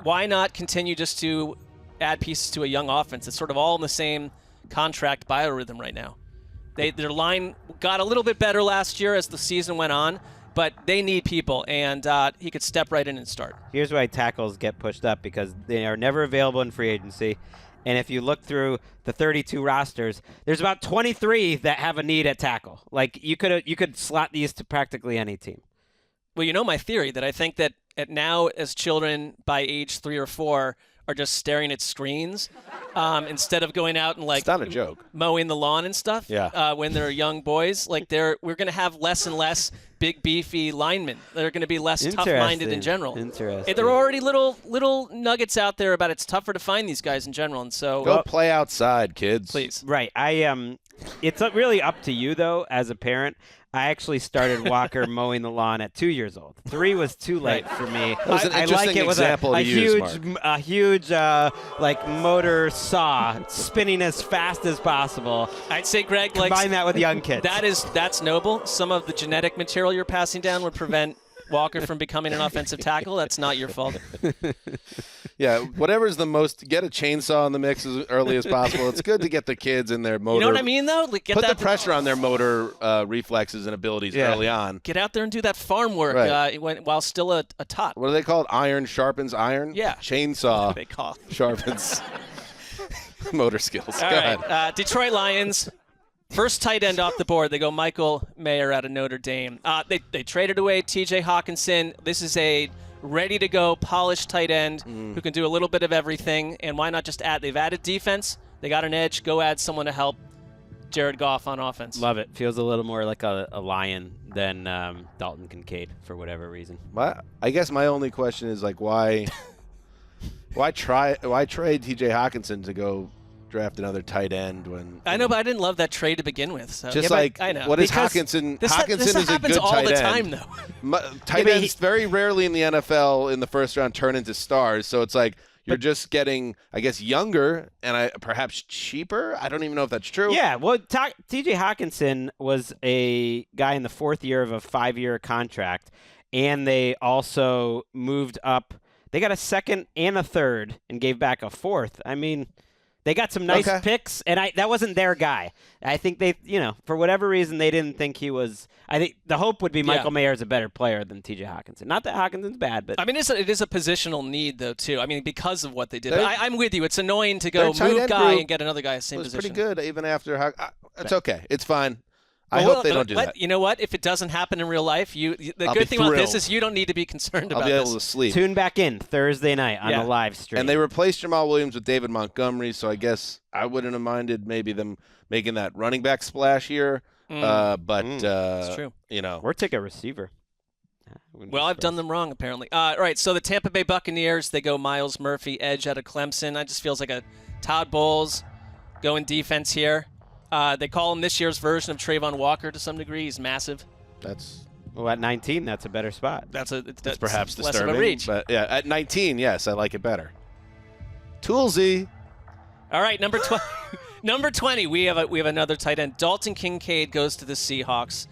why not continue just to add pieces to a young offense? It's sort of all in the same contract biorhythm right now. Their line got a little bit better last year as the season went on, but they need people, and he could step right in and start. Here's why tackles get pushed up, because they are never available in free agency. And if you look through the 32 rosters, there's about 23 that have a need at tackle. Like you could slot these to practically any team. Well, you know my theory that I think that now as children by age 3 or 4 are just staring at screens instead of going out and it's not a joke. Mowing the lawn and stuff. Yeah. When they're young boys, we're going to have less and less big beefy linemen. They're going to be less tough-minded in general. Interesting. There are already little nuggets out there about it's tougher to find these guys in general, and so go play outside, kids. Please. Right. It's really up to you though as a parent. I actually started Walker mowing the lawn at 2 years old. 3 was too late for me. That was an interesting example to use, Mark. A huge like motor saw spinning as fast as possible. I'd say, Greg, combine that with young kids. That's noble. Some of the genetic material you're passing down would prevent Walker from becoming an offensive tackle. That's not your fault. Yeah, whatever's the most. Get a chainsaw in the mix as early as possible. It's good to get the kids in their motor. You know what I mean, though? Put the pressure on their motor reflexes and abilities early on. Get out there and do that farm work while still a tot. What do they call it? Iron sharpens iron? Yeah. Chainsaw they call sharpens motor skills. All right. Detroit Lions. First tight end off the board. They go Michael Mayer out of Notre Dame. They traded away T.J. Hawkinson. This is a ready-to-go, polished tight end who can do a little bit of everything. And why not just add? They've added defense. They got an edge. Go add someone to help Jared Goff on offense. Love it. Feels a little more like a Lion than Dalton Kincaid for whatever reason. I guess my only question is why trade T.J. Hawkinson to go draft another tight end when I know, but I didn't love that trade to begin with. So. I know. What is Hawkinson? Hawkinson is a good all tight the end. Time, though. Tight ends very rarely in the NFL in the first round turn into stars. So it's like you're just getting, I guess, younger and perhaps cheaper. I don't even know if that's true. Yeah, well, T.J. Hawkinson was a guy in the 4th year of a 5-year contract, and they also moved up. They got a 2nd and a 3rd and gave back a 4th. I mean, they got some nice picks, and that wasn't their guy. I think they, for whatever reason, they didn't think he was. I think the hope would be Michael Mayer is a better player than T.J. Hawkinson. Not that Hawkinson's bad, but I mean, it is a positional need though too. I mean, because of what they did. I'm with you. It's annoying to go move guy and get another guy the same position. It's pretty good even after. It's okay. It's fine. I hope they don't do that. You know what? If it doesn't happen in real life, the good thing about this is you don't need to be concerned about this. I'll be able to sleep. Tune back in Thursday night on the live stream. And they replaced Jamal Williams with David Montgomery, so I guess I wouldn't have minded maybe them making that running back splash here. But it's true. Or take a receiver. Well, I've done them wrong, apparently. All right, so the Tampa Bay Buccaneers, they go Miles Murphy, edge out of Clemson. That just feels like a Todd Bowles going defense here. They call him this year's version of Trayvon Walker to some degree. He's massive. At 19, that's a better spot. That's perhaps less disturbing. of a reach. But yeah, at 19, yes, I like it better. Toolsy. All right, number 20. We have another tight end. Dalton Kincaid goes to the Seahawks.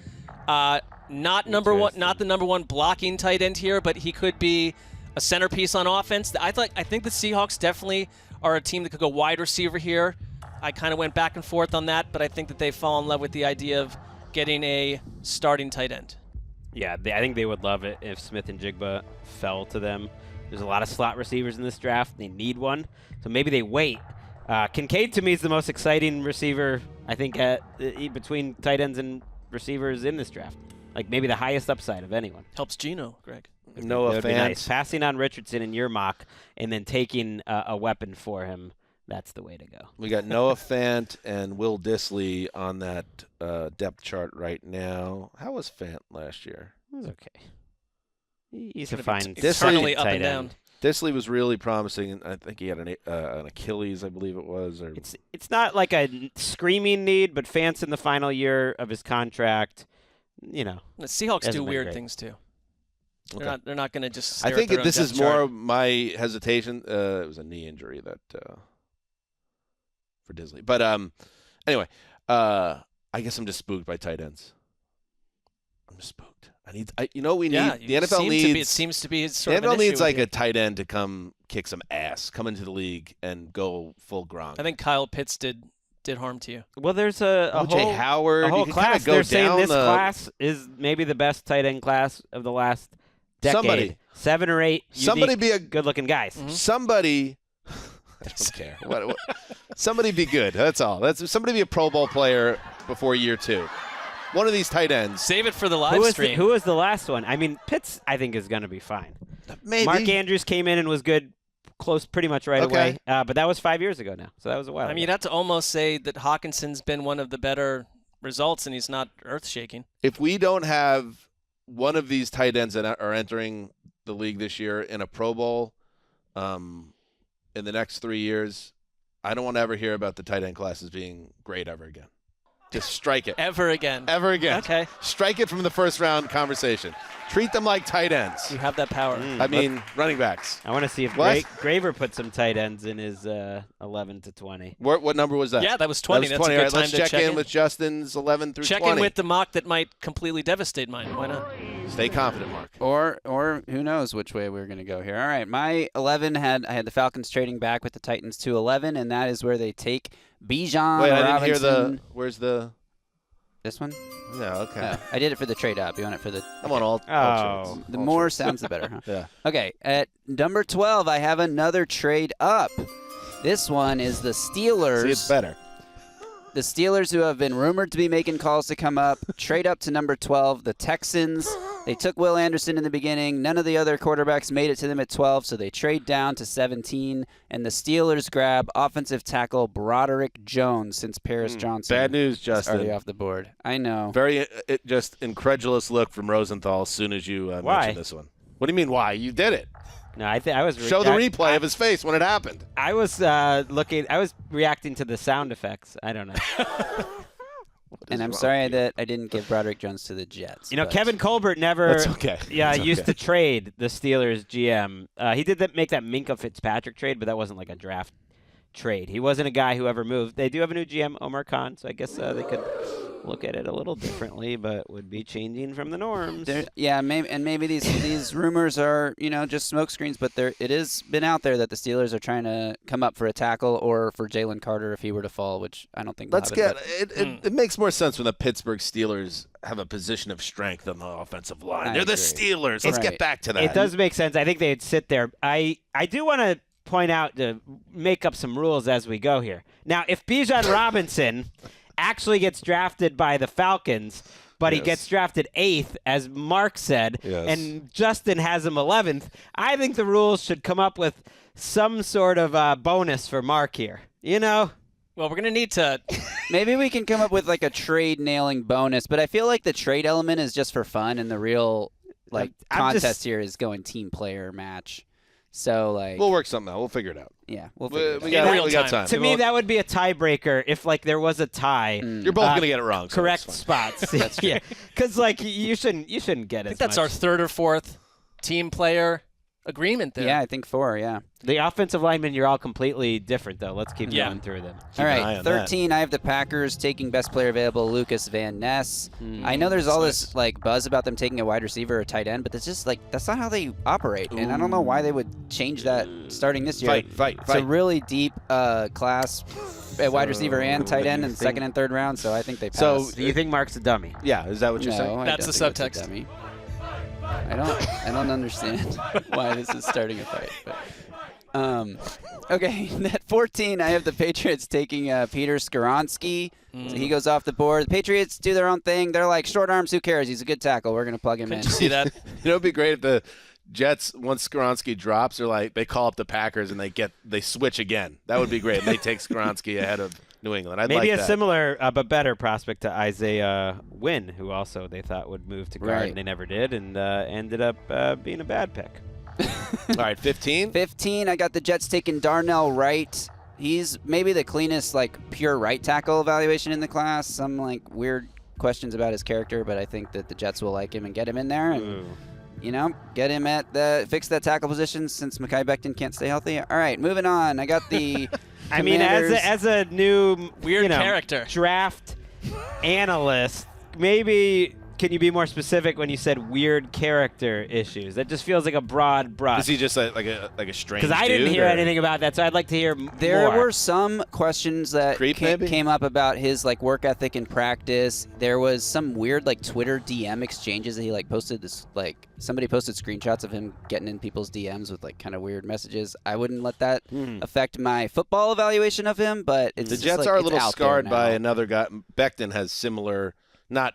Not the number one blocking tight end here, but he could be a centerpiece on offense. I think the Seahawks definitely are a team that could go wide receiver here. I kind of went back and forth on that, but I think that they fall in love with the idea of getting a starting tight end. Yeah, I think they would love it if Smith and Jigba fell to them. There's a lot of slot receivers in this draft. They need one, so maybe they wait. Kincaid, to me, is the most exciting receiver, I think, between tight ends and receivers in this draft. Like, maybe the highest upside of anyone. Helps Geno, Greg. Noah That would be Fant. nice. Passing on Richardson in your mock and then taking a weapon for him, that's the way to go. We got Noah Fant and Will Dissly on that depth chart right now. How was Fant last year? It was okay. He's a Gonna be fine eternally up tight and down. end. Dissly was really promising, and I think he had an Achilles, I believe it was. Or It's not like a screaming need, but Fant's in the final year of his contract. You know, The Seahawks Hasn't do been weird great. things too. Okay. They're not going to just. I Stare think at their this own is depth more chart. my hesitation. It was a knee injury that for Dissly. But anyway, I guess I'm just spooked by tight ends. I'm just spooked. We need. The NFL needs. It seems to be The sort of an NFL issue needs with like you. a tight end to come kick some ass, come into the league and go full Gronk. I think Kyle Pitts did harm to you. well, there's a O.J. whole Howard, a whole you can kinda class. go They're saying down this the- class is maybe the best tight end class of the last decade. Somebody. 7 or 8 Somebody be a good-looking guys. Mhm. somebody. I don't care. What, somebody be good. That's all. Somebody be a Pro Bowl player before year 2. One of these tight ends. Save it for the live stream. Who was the last one? I mean, Pitts, I think, is going to be fine. Maybe. Mark Andrews came in and was good, close pretty much right Okay. away. But that was 5 years ago now, so that was a while I mean, ago. you'd have to almost say that Hawkinson's been one of the better results, and he's not earth-shaking. If we don't have one of these tight ends that are entering the league this year in a Pro Bowl in the next 3 years, I don't want to ever hear about the tight end classes being great ever again. Just strike it. Ever again. Ever again. Okay. Strike it from the first round conversation. Treat them like tight ends. You have that power. Mm. I mean, running backs. I want to see if What? Graver put some tight ends in his 11 to 20. What number was that? Yeah, that was 20. That was 20. That's a good All right, time let's to check check in with Justin's 11 through Check 20. in with the mock that might completely devastate mine. Why not? Stay confident, Mark. Or who knows which way we're going to go here. All right, my 11 I had the Falcons trading back with the Titans to 11, and that is where they take Bijan Wait, I Robinson. didn't hear the. Where's the? This one? Yeah, okay. Oh, I did it for the trade up. You want it for the? I'm on all. Oh. all The all more trades. sounds, the better, huh? Yeah. Okay, at number 12, I have another trade up. This one is the Steelers. See, it's better. The Steelers, who have been rumored to be making calls to come up, trade up to number 12. The Texans, they took Will Anderson in the beginning. None of the other quarterbacks made it to them at 12, so they trade down to 17. And the Steelers grab offensive tackle Broderick Jones since Paris Johnson Bad news, is already Justin. off the board. I know. Very just incredulous look from Rosenthal as soon as you Why? mentioned this one. What do you mean? Why? You did it. No, I was Show the replay of his face when it happened. I was looking. I was reacting to the sound effects. I don't know. And I'm sorry that I didn't give Broderick Jones to the Jets. You know, but- Kevin Colbert never. That's okay. Yeah, That's used okay. to trade the Steelers GM. He did make that Minka Fitzpatrick trade, but that wasn't like a draft trade. He wasn't a guy who ever moved. They do have a new GM, Omar Khan, so I guess they could look at it a little differently, but would be changing from the norms. Maybe these rumors are just smoke screens, but it has been out there that the Steelers are trying to come up for a tackle or for Jalen Carter if he were to fall, which I don't think. Let's will happen, get it makes more sense when the Pittsburgh Steelers have a position of strength on the offensive line. I They're the agree. Steelers. Let's Right. get back to that. It does make sense. I think they'd sit there. I do want to point out to make up some rules as we go here. Now, if Bijan Robinson actually gets drafted by the Falcons, but he Yes. gets drafted 8th, as Mark said, Yes. and Justin has him 11th, I think the rules should come up with some sort of bonus for Mark here. You know? Well, we're going to need to. Maybe we can come up with like a trade nailing bonus, but I feel like the trade element is just for fun, and the real I'm contest just- here is going team player match. So We'll work something out. We'll figure it out. yeah, we'll figure it We out. got real time. time. To me, that would be a tiebreaker if there was a tie. You're both going to get it wrong. so Correct it's fine. spots. Yeah, because you shouldn't get I as think that's much. our third or fourth team player agreement there. Yeah, I think 4. Yeah. The offensive linemen, you're all completely different, though. Let's keep Yeah. going through them. All an eye right, on 13. I have the Packers taking best player available, Lucas Van Ness. I know there's all this buzz about them taking a wide receiver or tight end, but it's just that's not how they operate, and I don't know why they would change that starting this year. Fight. It's a really deep class at wide receiver and tight end in the second and third round, so I think they pass. So- Do you think Mark's a dummy? Yeah, is that what you're saying? No, I That's don't the think it's a subtext. dummy. I don't understand why this is starting a fight. But, okay, at 14, I have the Patriots taking Peter Skoronski. So he goes off the board. The Patriots do their own thing. They're like, short arms, who cares? He's a good tackle. We're going to plug him in. Did you see that? It would be great if the Jets, once Skoronski drops, they call up the Packers and they switch again. That would be great. And they take Skoronski ahead of New England. I'd Maybe like a that. similar but better prospect to Isaiah Wynn, who also they thought would move to guard, Right. and they never did, and ended up being a bad pick. All right, 15. 15, I got the Jets taking Darnell Wright. He's maybe the cleanest, pure right tackle evaluation in the class. Some, weird questions about his character, but I think that the Jets will like him and get him in there. And, get him fix that tackle position since Mekhi Becton can't stay healthy. All right, moving on. I got the I mean, as a new Weird character draft analyst, maybe can you be more specific when you said weird character issues? That just feels like a broad brush. Is he just like a strange Because I didn't dude, hear or- anything about that, so I'd like to hear There more. were some questions that came up about his work ethic in practice. There was some weird Twitter DM exchanges that he posted this somebody posted screenshots of him getting in people's DMs with kind of weird messages. I wouldn't let that affect my football evaluation of him, but it's The just, Jets are a it's little out scarred there by now. another guy. Becton has similar, not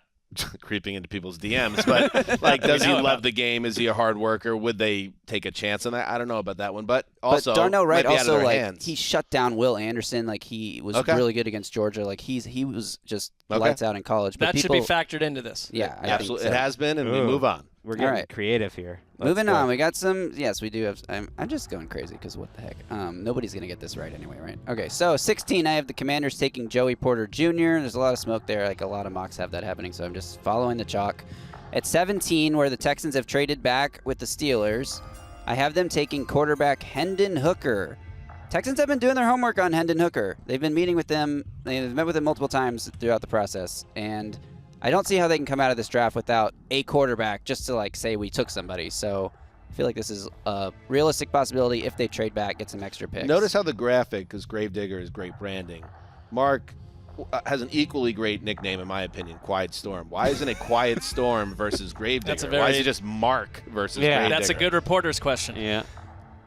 creeping into people's DMs, but does he love the game? Is he a hard worker? Would they take a chance on that? I don't know about that one, but also But Darnell Wright might be out of also their hands. he shut down Will Anderson. He was really good against Georgia. He was just lights out in college. But That should be factored into this. Yeah, I absolutely. think so. It has been, and we move on. We're getting All right. creative here. Moving on, we got some. Yes, we do have. I'm just going crazy because what the heck? Nobody's gonna get this right anyway, right? Okay, so 16, I have the Commanders taking Joey Porter Jr. There's a lot of smoke there. A lot of mocks have that happening, so I'm just following the chalk. At 17, where the Texans have traded back with the Steelers, I have them taking quarterback Hendon Hooker. Texans have been doing their homework on Hendon Hooker. They've been meeting with him. They've met with him multiple times throughout the process, and I don't see how they can come out of this draft without a quarterback just to say we took somebody. So I feel like this is a realistic possibility if they trade back, get some extra picks. Notice how the graphic, because Gravedigger is great branding. Mark has an equally great nickname, in my opinion, Quiet Storm. Why isn't it Quiet Storm versus Gravedigger? Why is it just Mark versus Gravedigger? That's a good reporter's question. Yeah.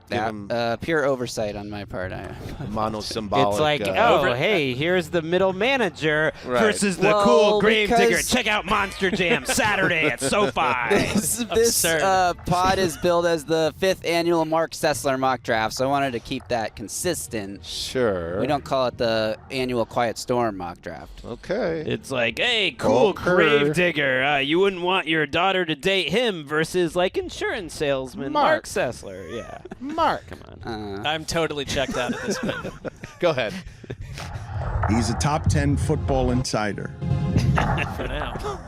Pure oversight on my part. Monosymbolic. It's hey, here's the middle manager versus the Well, cool Gravedigger. because- Check out Monster Jam Saturday at SoFi. This Absurd. pod is billed as the 5th annual Marc Sessler mock draft, so I wanted to keep that consistent. Sure. We don't call it the annual Quiet Storm mock draft. Okay. It's hey, cool Gravedigger. You wouldn't want your daughter to date him versus insurance salesman Marc Sessler. Yeah. Mark. Come on. I'm totally checked out at this point. Go ahead. He's a top 10 football insider. For now.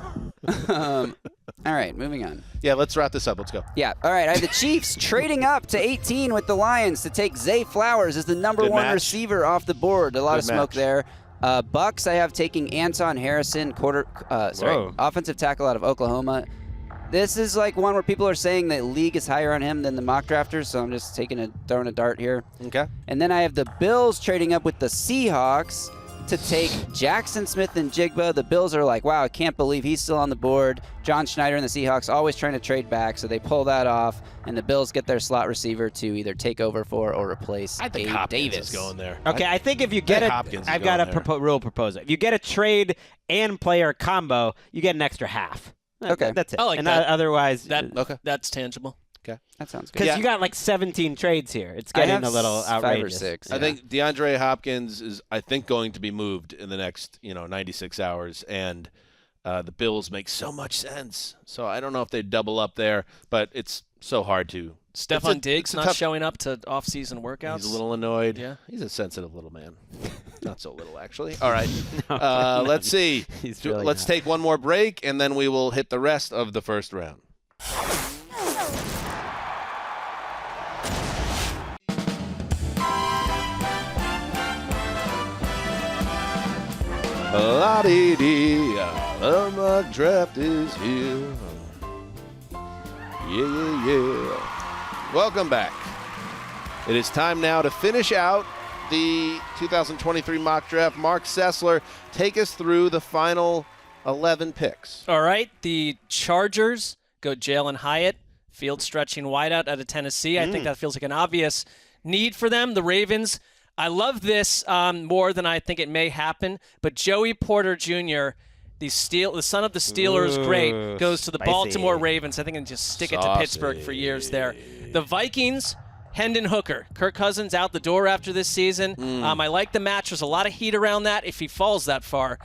All right, moving on. Yeah, let's wrap this up. Let's go. Yeah, all right. I have the Chiefs trading up to 18 with the Lions to take Zay Flowers as the number Good one match. receiver off the board. A lot Good of smoke match. there. Bucks, I have taking Anton Harrison, offensive tackle out of Oklahoma. This is one where people are saying the league is higher on him than the mock drafters, so I'm just throwing a dart here. Okay. And then I have the Bills trading up with the Seahawks to take Jackson Smith and Jigba. The Bills are wow, I can't believe he's still on the board. John Schneider and the Seahawks always trying to trade back, so they pull that off, and the Bills get their slot receiver to either take over for or replace I think Gabe Hopkins Davis. is going there. Okay, I think if you get I've got a rule proposal. If you get a trade and player combo, you get an extra half. Okay. That's it. I like and that. Otherwise, That's tangible. That sounds good. because you got 17 trades here. It's I getting have a little 5 outrageous. or 6. I yeah. think DeAndre Hopkins is, going to be moved in the next, 96 hours, and the Bills make so much sense. So I don't know if they double up there, but it's so hard to. Stephon Diggs it's a not tough- showing up to off-season workouts. He's a little annoyed. Yeah. He's a sensitive little man. Not so little, actually. All right. Let's see. He's really Let's not. take one more break, and then we will hit the rest of the first round. La-dee-dee, the mock draft is here. Yeah. Welcome back. It is time now to finish out the 2023 mock draft. Marc Sessler, take us through the final 11 picks. All right, the Chargers go Jalen Hyatt, field stretching wideout out of Tennessee. I think that feels like an obvious need for them. The Ravens, I love this more than I think it may happen, but Joey Porter Jr., the son of the Steelers great, goes to the Baltimore Ravens. I think I can just stick it to Pittsburgh for years there. The Vikings, Hendon Hooker. Kirk Cousins out the door after this season. I like the match. There's a lot of heat around that if he falls that far.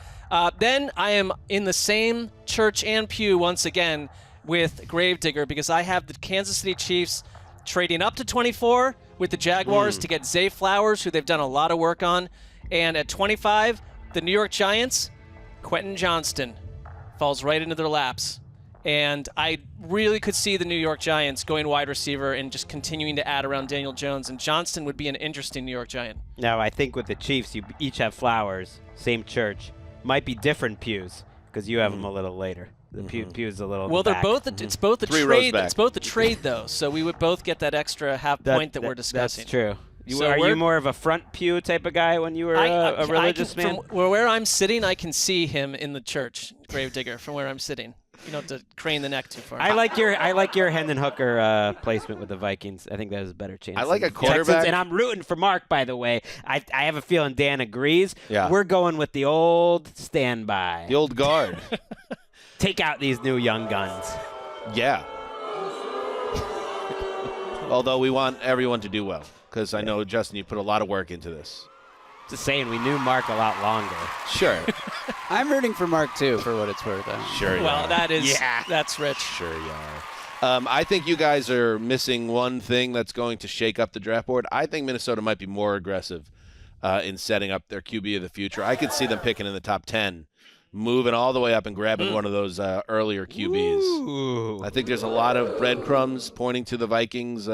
Then I am in the same church and pew once again with Gravedigger because I have the Kansas City Chiefs trading up to 24 with the Jaguars to get Zay Flowers, who they've done a lot of work on. And at 25, the New York Giants, Quentin Johnston falls right into their laps. And I really could see the New York Giants going wide receiver and just continuing to add around Daniel Jones. And Johnston would be an interesting New York Giant. Now, I think with the Chiefs, you each have Flowers, same church. Might be different pews because you have them a little later. The pew's a little. Well, they're back. both. It's both the 3 rows trade. back. It's both the trade, though. So we would both get that extra half point that we're discussing. That's true. So are you more of a front pew type of guy when you were a religious man? From where I'm sitting, I can see him in the church, Gravedigger, from where I'm sitting. You don't have to crane the neck too far. I like your Hendon Hooker placement with the Vikings. I think that has a better chance. I like a than quarterback. Texans, and I'm rooting for Mark, by the way. I have a feeling Dan agrees. Yeah. We're going with the old standby. The old guard. Take out these new young guns. Yeah. Although we want everyone to do well, because I know, Justin, you put a lot of work into this. Just saying, we knew Mark a lot longer. Sure. I'm rooting for Mark, too, for what it's worth. Sure you Well, are. that's rich. Sure you are. I think you guys are missing one thing that's going to shake up the draft board. I think Minnesota might be more aggressive in setting up their QB of the future. I could see them picking in the top 10, moving all the way up and grabbing one of those earlier QBs. Ooh. I think there's a lot of breadcrumbs pointing to the Vikings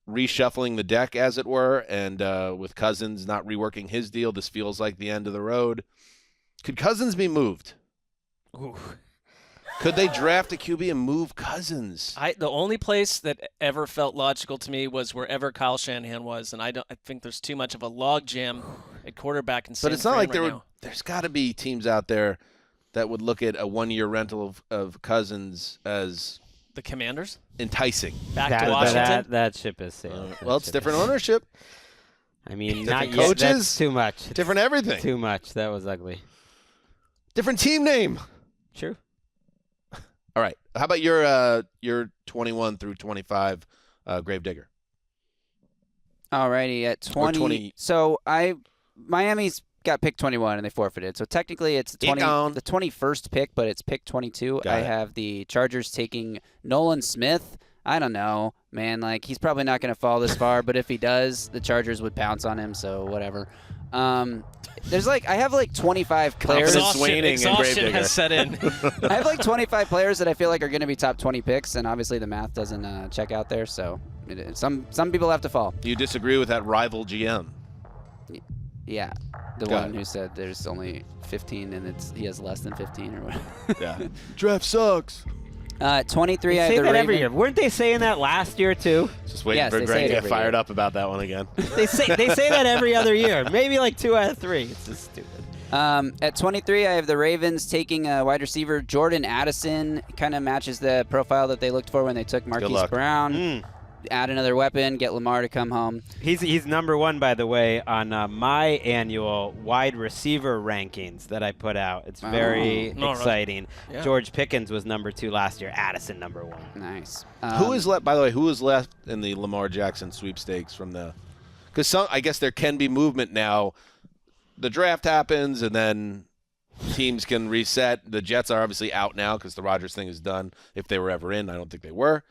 reshuffling the deck, as it were, and with Cousins not reworking his deal, this feels like the end of the road. Could Cousins be moved? Ooh. Could they draft a QB and move Cousins? The only place that ever felt logical to me was wherever Kyle Shanahan was, and I think there's too much of a logjam at quarterback in San But it's not like Fran there's got to be teams out there that would look at a one-year rental of Cousins as the Commanders enticing. back to Washington. That ship is sailed. Well, it's different ownership, I mean, different not yet. coaches, That's too much. different everything, Too much. That was ugly. different team name. True. All right. How about your 21 through 25 Gravedigger? Alrighty, at 20. So Miami's got pick 21 and they forfeited. So technically it's the 21st pick, but it's pick 22. I have the Chargers taking Nolan Smith. I don't know, man. Like, he's probably not going to fall this far, but if he does, the Chargers would pounce on him. So whatever. I have like 25 players. Exhaustion has set in. I have like 25 players that I feel like are going to be top 20 picks, and obviously the math doesn't check out there. So some people have to fall. Do you disagree with that rival GM? Yeah, the one who said there's only 15 and he has less than 15 or whatever. Yeah. Draft sucks. 23. They I have say the that every Ravens. year. Weren't they saying that last year too? Just waiting Yes, for they Greg say to it get every fired year. up about that one again. They say that every other year. Maybe like 2 out of 3. It's just stupid. At 23, I have the Ravens taking wide receiver Jordan Addison. Kind of matches the profile that they looked for when they took Marquise Brown. Add another weapon, get Lamar to come home. He's number 1, by the way, on my annual wide receiver rankings that I put out. It's very exciting. Yeah. George Pickens was number 2 last year. Addison number 1. Nice. Who is left? By the way, who is left in the Lamar Jackson sweepstakes from the? Because I guess there can be movement now. The draft happens, and then teams can reset. The Jets are obviously out now because the Rodgers thing is done. If they were ever in, I don't think they were.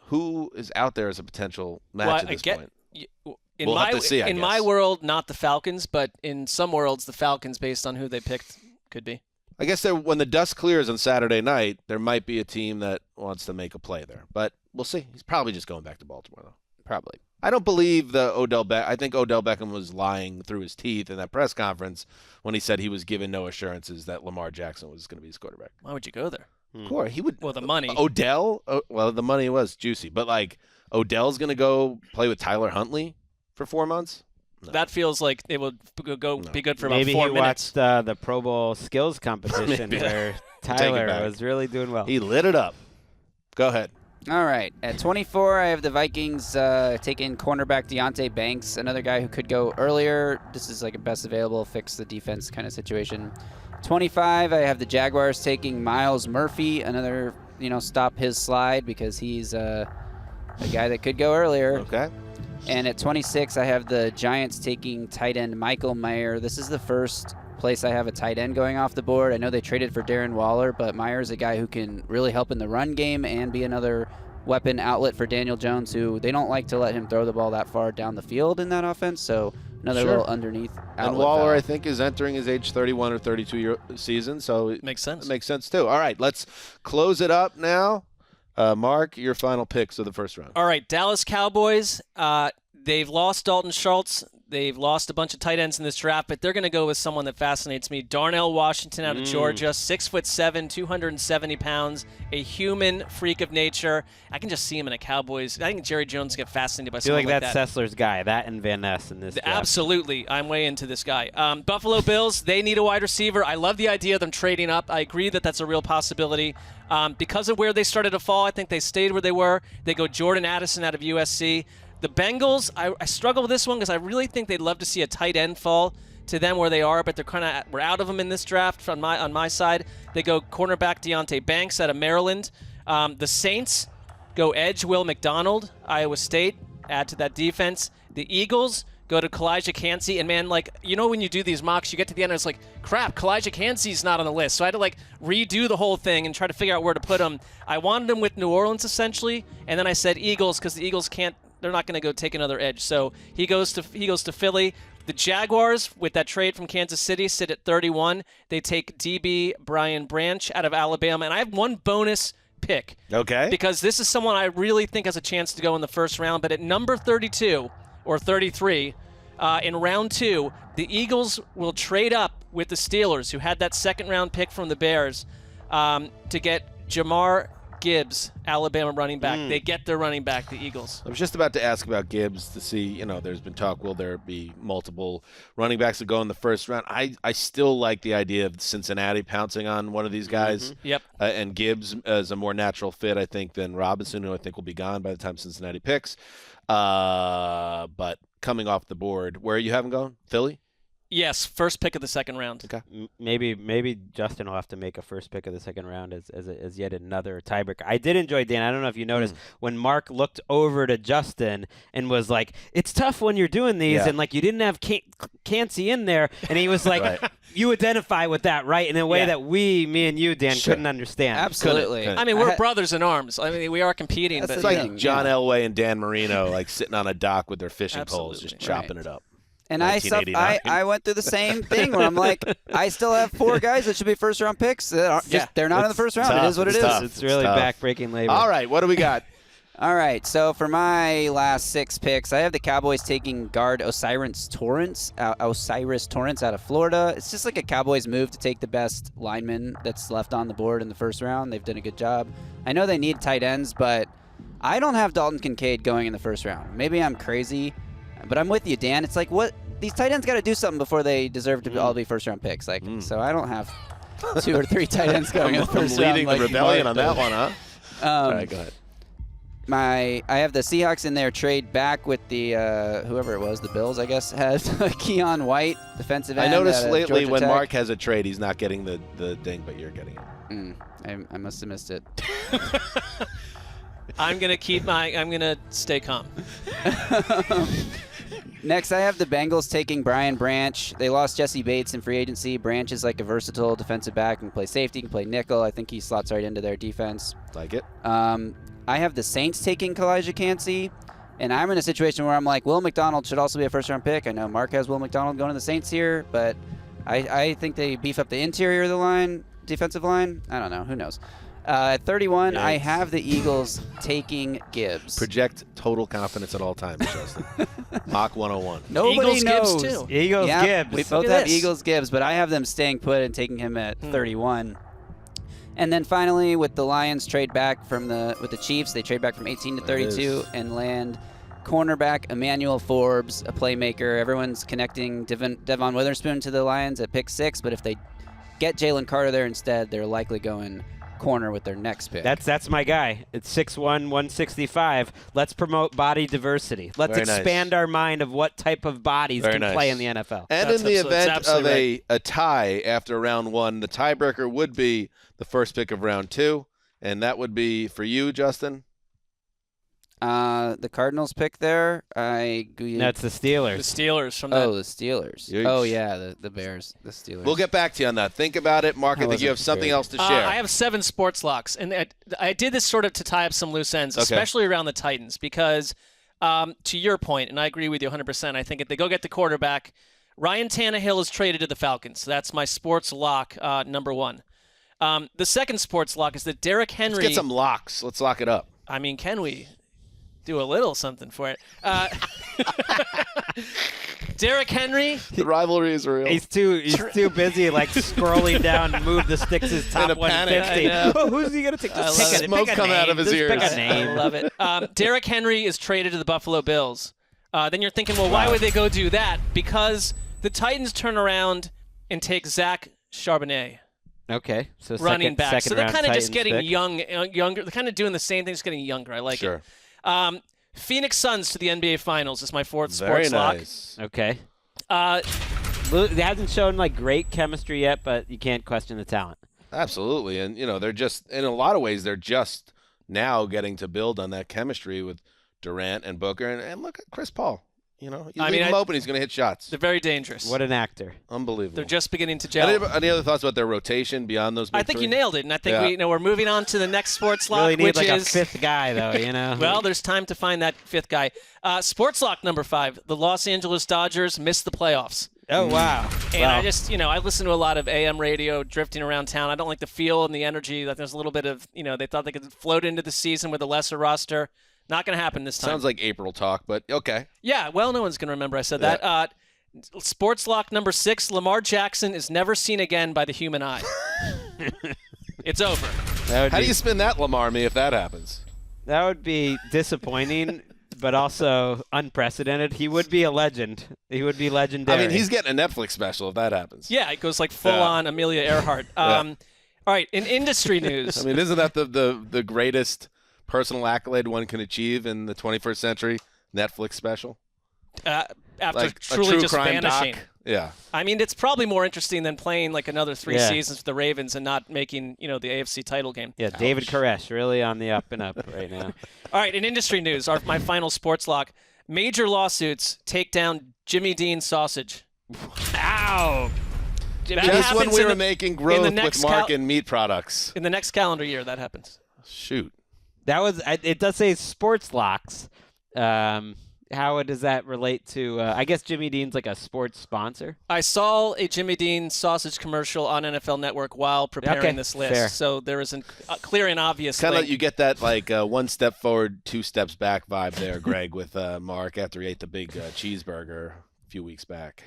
Who is out there as a potential match at this point? In Have to see, I in guess. my world, not the Falcons, but in some worlds, the Falcons, based on who they picked, could be. I guess when the dust clears on Saturday night, there might be a team that wants to make a play there. But we'll see. He's probably just going back to Baltimore, though. Probably. I don't believe I think Odell Beckham was lying through his teeth in that press conference when he said he was given no assurances that Lamar Jackson was going to be his quarterback. Why would you go there? Of course, he would. Well, the money. Odell? Well, the money was juicy. But, like, Odell's going to go play with Tyler Huntley for 4 months? No. That feels like it would be good for Maybe about 4 he minutes. watched the Pro Bowl skills competition where Tyler was really doing well. He lit it up. Go ahead. All right. At 24, I have the Vikings taking cornerback Deontay Banks, another guy who could go earlier. This is like a best available, fix the defense kind of situation. 25, I have the Jaguars taking Miles Murphy, another, stop his slide because he's a guy that could go earlier. Okay. And at 26, I have the Giants taking tight end Michael Mayer. This is the first place I have a tight end going off the board. I know they traded for Darren Waller, but Mayer's a guy who can really help in the run game and be another weapon outlet for Daniel Jones, who they don't like to let him throw the ball that far down the field in that offense. So another little underneath outlet. And Waller, valve. I think, is entering his age 31 or 32 year season, so it Makes sense. It makes sense too. All right, let's close it up now. Mark, your final picks of the first round. All right, Dallas Cowboys. They've lost Dalton Schultz. They've lost a bunch of tight ends in this draft, but they're going to go with someone that fascinates me. Darnell Washington out of Georgia, 6'7", 270 pounds, a human freak of nature. I can just see him in a Cowboys. I think Jerry Jones get fascinated by I feel someone like that. that's Sessler's guy, that and Van Ness in this draft. Absolutely. I'm way into this guy. Buffalo Bills, they need a wide receiver. I love the idea of them trading up. I agree that that's a real possibility. Because of where they started to fall, I think they stayed where they were. They go Jordan Addison out of USC. The Bengals, I struggle with this one because I really think they'd love to see a tight end fall to them where they are, but we're out of them in this draft on my side. They go cornerback Deontay Banks out of Maryland. The Saints go edge Will McDonald, Iowa State, add to that defense. The Eagles go to Kalijah Kancey, and man, when you do these mocks, you get to the end and it's like, crap, Kalijah Kancey's not on the list. So I had to redo the whole thing and try to figure out where to put him. I wanted him with New Orleans essentially, and then I said Eagles because the Eagles can't. They're not going to go take another edge. So he goes to Philly. The Jaguars, with that trade from Kansas City, sit at 31. They take DB Brian Branch out of Alabama. And I have one bonus pick. Okay. Because this is someone I really think has a chance to go in the first round. But at number 32 or 33, in round 2, the Eagles will trade up with the Steelers, who had that second-round pick from the Bears, to get Jamar Gibbs, Alabama running back. They get their running back, the Eagles. I was just about to ask about Gibbs to see, there's been talk, will there be multiple running backs that go in the first round? I still like the idea of Cincinnati pouncing on one of these guys. Yep. And Gibbs as a more natural fit, I think, than Robinson, who I think will be gone by the time Cincinnati picks. But coming off the board, where are you having going? Philly? Yes, first pick of the second round. Okay. Maybe Justin will have to make a first pick of the second round as yet another tiebreaker. I did enjoy, Dan, I don't know if you noticed, when Mark looked over to Justin and was like, it's tough when you're doing these, and you didn't have Kancey in there, and he was like, Right. You identify with that, right? In a way that me and you, Dan, couldn't understand. Absolutely. Couldn't. I mean, we're brothers in arms. I mean, we are competing. That's But It's the like thing, John Elway and Dan Marino, sitting on a dock with their fishing poles, just Absolutely. chopping it up. And 1989. I went through the same thing where I'm like, I still have 4 guys that should be first-round picks. They're not in the first round. tough. It is what it It's is. tough. It's really tough. back-breaking labor. All right, what do we got? All right, so for my last 6 picks, I have the Cowboys taking guard Osiris Torrance out of Florida. It's just like a Cowboys move to take the best lineman that's left on the board in the first round. They've done a good job. I know they need tight ends, but I don't have Dalton Kincaid going in the first round. Maybe I'm crazy, but I'm with you, Dan. It's like, what? These tight ends got to do something before they deserve to all be first-round picks. So I don't have 2 or 3 tight ends going in the first round. I'm leading the rebellion on that one, huh? All right, go ahead. I have the Seahawks in their trade back with the whoever it was, the Bills, I guess, has Keon White, defensive end. I noticed out of lately Georgia when Tech. Mark has a trade, he's not getting the ding, but you're getting it. I must have missed it. I'm gonna stay calm. Next, I have the Bengals taking Brian Branch. They lost Jesse Bates in free agency. Branch is like a versatile defensive back. Can play safety, can play nickel. I think he slots right into their defense. Like it? I have the Saints taking Kalijah Kancey, and I'm in a situation where I'm like, Will McDonald should also be a first-round pick. I know Mark has Will McDonald going to the Saints here, but I think they beef up the interior of the line, defensive line. I don't know. Who knows? At 31, I have the Eagles taking Gibbs. Project total confidence at all times, Justin. Mach 101. Eagles, Nobody Gibbs, knows. too. Eagles, Yep, Gibbs. we both Look at have this. Eagles Gibbs, but I have them staying put and taking him at 31. And then finally, with the Lions trade back with the Chiefs, they trade back from 18 to 32 and land cornerback Emmanuel Forbes, a playmaker. Everyone's connecting Devon Witherspoon to the Lions at pick 6, but if they get Jalen Carter there instead, they're likely going corner with their next pick. That's my guy. It's 6'1", 165. Let's promote body diversity. Let's Very nice. expand our mind of what type of bodies Very can nice. play in the NFL. And That's in the absolutely- event that's of absolutely a tie after round 1, the tiebreaker would be the first pick of round 2, and that would be for you, Justin. The Cardinals pick there. That's the Steelers. The Steelers from that. Oh, the Steelers. Yikes. Oh, yeah, the Bears. The Steelers. We'll get back to you on that. Think about it. Mark, I think wasn't you have something prepared. else to share. I have 7 sports locks, and I did this sort of to tie up some loose ends, Okay. especially around the Titans, because to your point, and I agree with you 100%, I think if they go get the quarterback, Ryan Tannehill is traded to the Falcons. So that's my sports lock number 1. The second sports lock is that Derrick Henry. Let's get some locks. Let's lock it up. I mean, can we do a little something for it? Derrick Henry. The rivalry is real. He's too busy like scrolling down, move the Sticks' top In a panic. 150. I know. Oh, who's he gonna take? I Just love pick a, it. Smoke pick a coming out name. of his Just ears. Pick a name. I love it. Derrick Henry is traded to the Buffalo Bills. Then you're thinking, well, why would they go do that? Because the Titans turn around and take Zach Charbonnet, Okay, so running back. So they're kind of just getting pick. younger. They're kind of doing the same thing, just getting younger. I like Sure. it. Phoenix Suns to the NBA Finals is my fourth Very sports lock. nice. Okay. Uh, They hasn't shown like great chemistry yet, but you can't question the talent. Absolutely. And, they're just, in a lot of ways, they're just now getting to build on that chemistry with Durant and Booker. And look at Chris Paul. You leave him open, he's going to hit shots. they're very dangerous. What an actor. Unbelievable. They're just beginning to gel. Any other thoughts about their rotation beyond those big I think three? you nailed it, and I think we're moving on to the next sports lock, Really need which like is a fifth guy, though. Well, there's time to find that fifth guy. Sports lock number 5: the Los Angeles Dodgers missed the playoffs. Oh wow. And Wow. I just, I listen to a lot of AM radio drifting around town. I don't like the feel and the energy. That there's a little bit of, they thought they could float into the season with a lesser roster. Not going to happen this time. Sounds like April talk, but okay. Yeah, well, no one's going to remember I said that. Sports lock number 6: Lamar Jackson is never seen again by the human eye. It's over. How do you spin that, Lamar, me, if that happens? That would be disappointing, but also unprecedented. He would be a legend. He would be legendary. I mean, he's getting a Netflix special if that happens. Yeah, it goes like full-on Amelia Earhart. All right, in industry news. I mean, isn't that the greatest personal accolade one can achieve in the 21st century? Netflix special? After Like truly a true just crime vanishing. doc? Yeah. I mean, it's probably more interesting than playing like another 3 Yeah. seasons with the Ravens and not making, the AFC title game. Yeah, David Koresh really on the up and up right now. All right, in industry news, my final sports lock: major lawsuits take down Jimmy Dean sausage. Ow! That Just when happens we in were the- making growth the with next Mark and meat products. in the next calendar year, that happens. Shoot. That was. It does say sports locks. How does that relate to? I guess Jimmy Dean's like a sports sponsor. I saw a Jimmy Dean sausage commercial on NFL Network while preparing Okay, this list, fair. so there is a clear and obvious Kind of link. like you get that like one step forward, 2 steps back vibe there, Greg, with Mark after he ate the big cheeseburger a few weeks back.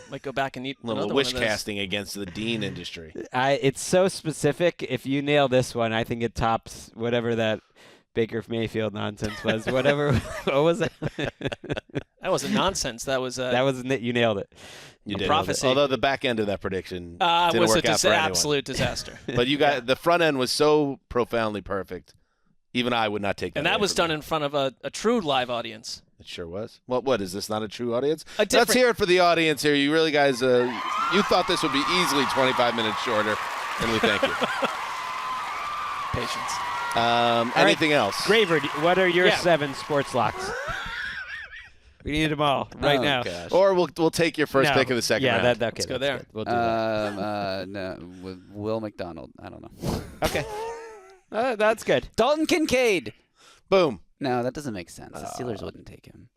Might go back and eat A little another wish one of those. casting against the Dean industry. It's so specific. If you nail this one, I think it tops whatever that Baker Mayfield nonsense was. Whatever. What was that? That wasn't nonsense. That was That was you nailed it. You A did. prophecy. Although the back end of that prediction didn't was work a out for anyone. absolute disaster. But you got the front end was so profoundly perfect. Even I would not take that. And that away was from done you. in front of a true live audience. It sure was. What is this? Not a true audience? A Let's different- hear it for the audience here. You really guys, you thought this would be easily 25 minutes shorter, and we thank you. Patience. Anything else? Graver, what are your Yeah. 7 sports locks? We need them all right Oh, now. gosh. Or we'll take your first No. pick of the second yeah, round. okay, Let's go that's there. good. We'll do that. No, with Will McDonald. I don't know. Okay. That's good. Dalton Kincaid. Boom. No, that doesn't make sense. The Steelers wouldn't take him.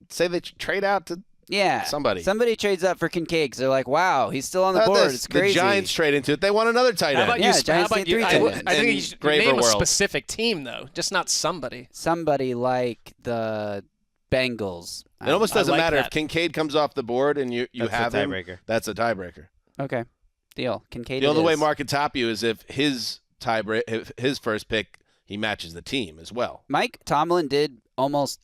Say they trade out to Yeah. Somebody. Somebody trades up for Kincaid because they're like, wow, he's still on the How about board. this? It's crazy. The Giants trade into it. They want another tight How end. about Yeah, you? Giants How about need you? 3 I tight think ends. you should Graver name a world. specific team, though, just not somebody. Somebody like the Bengals. It almost I doesn't like matter that. if Kincaid comes off the board and you That's have the him. tiebreaker. That's a tiebreaker. Okay. Deal. Kincaid. The only it way is. Mark can top you is if his his first pick, he matches the team as well. Mike Tomlin did almost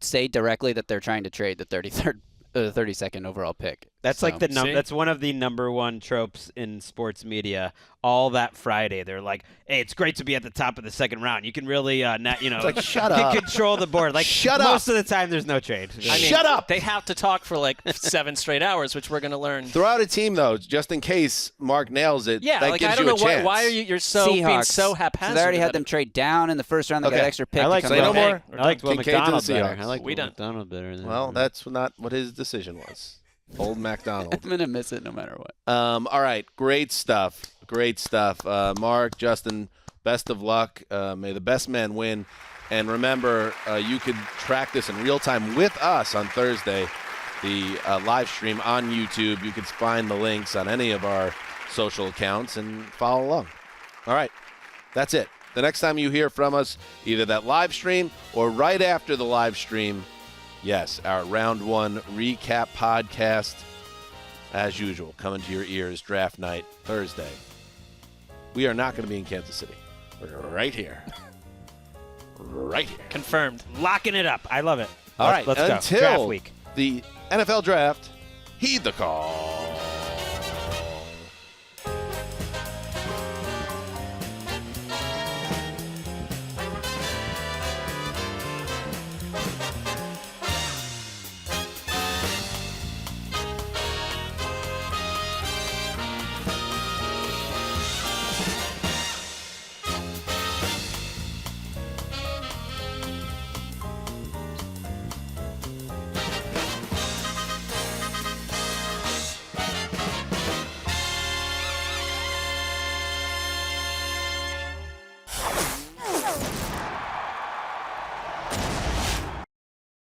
say directly that they're trying to trade the 33rd, 32nd overall pick. That's So, like the see? that's one of the number one tropes in sports media. All that Friday, they're like, "Hey, it's great to be at the top of the second round. You can really, like, shut you up. control the board." Like, Shut most up. of the time, there's no trade. I mean, Shut up! They have to talk for like 7 straight hours, which we're going to learn. Throw out a team though, just in case Mark nails it. Yeah, that like gives I don't you know a chance. why are you're so being Seahawks. so So haphazard. they already had about them it. trade down in the first round. They got Okay. an extra pick. I like to Say come no up. more. We're I liked Will Kincaid to the McDonald better. Seahawks. I like We Will done. McDonald better. Than Well, that's not what his decision was. Old MacDonald. I'm gonna miss it no matter what. All right, great stuff. Great stuff. Mark, Justin, best of luck. May the best man win. And remember, you could track this in real time with us on Thursday, the live stream on YouTube. You can find the links on any of our social accounts and follow along. All right, that's it. The next time you hear from us, either that live stream or right after the live stream, yes, our round one recap podcast, as usual, coming to your ears, draft night, Thursday. We are not going to be in Kansas City. We're right here. Right here. Confirmed. locking it up. I love it. All right, Let's go. until Draft week. the NFL draft, heed the call.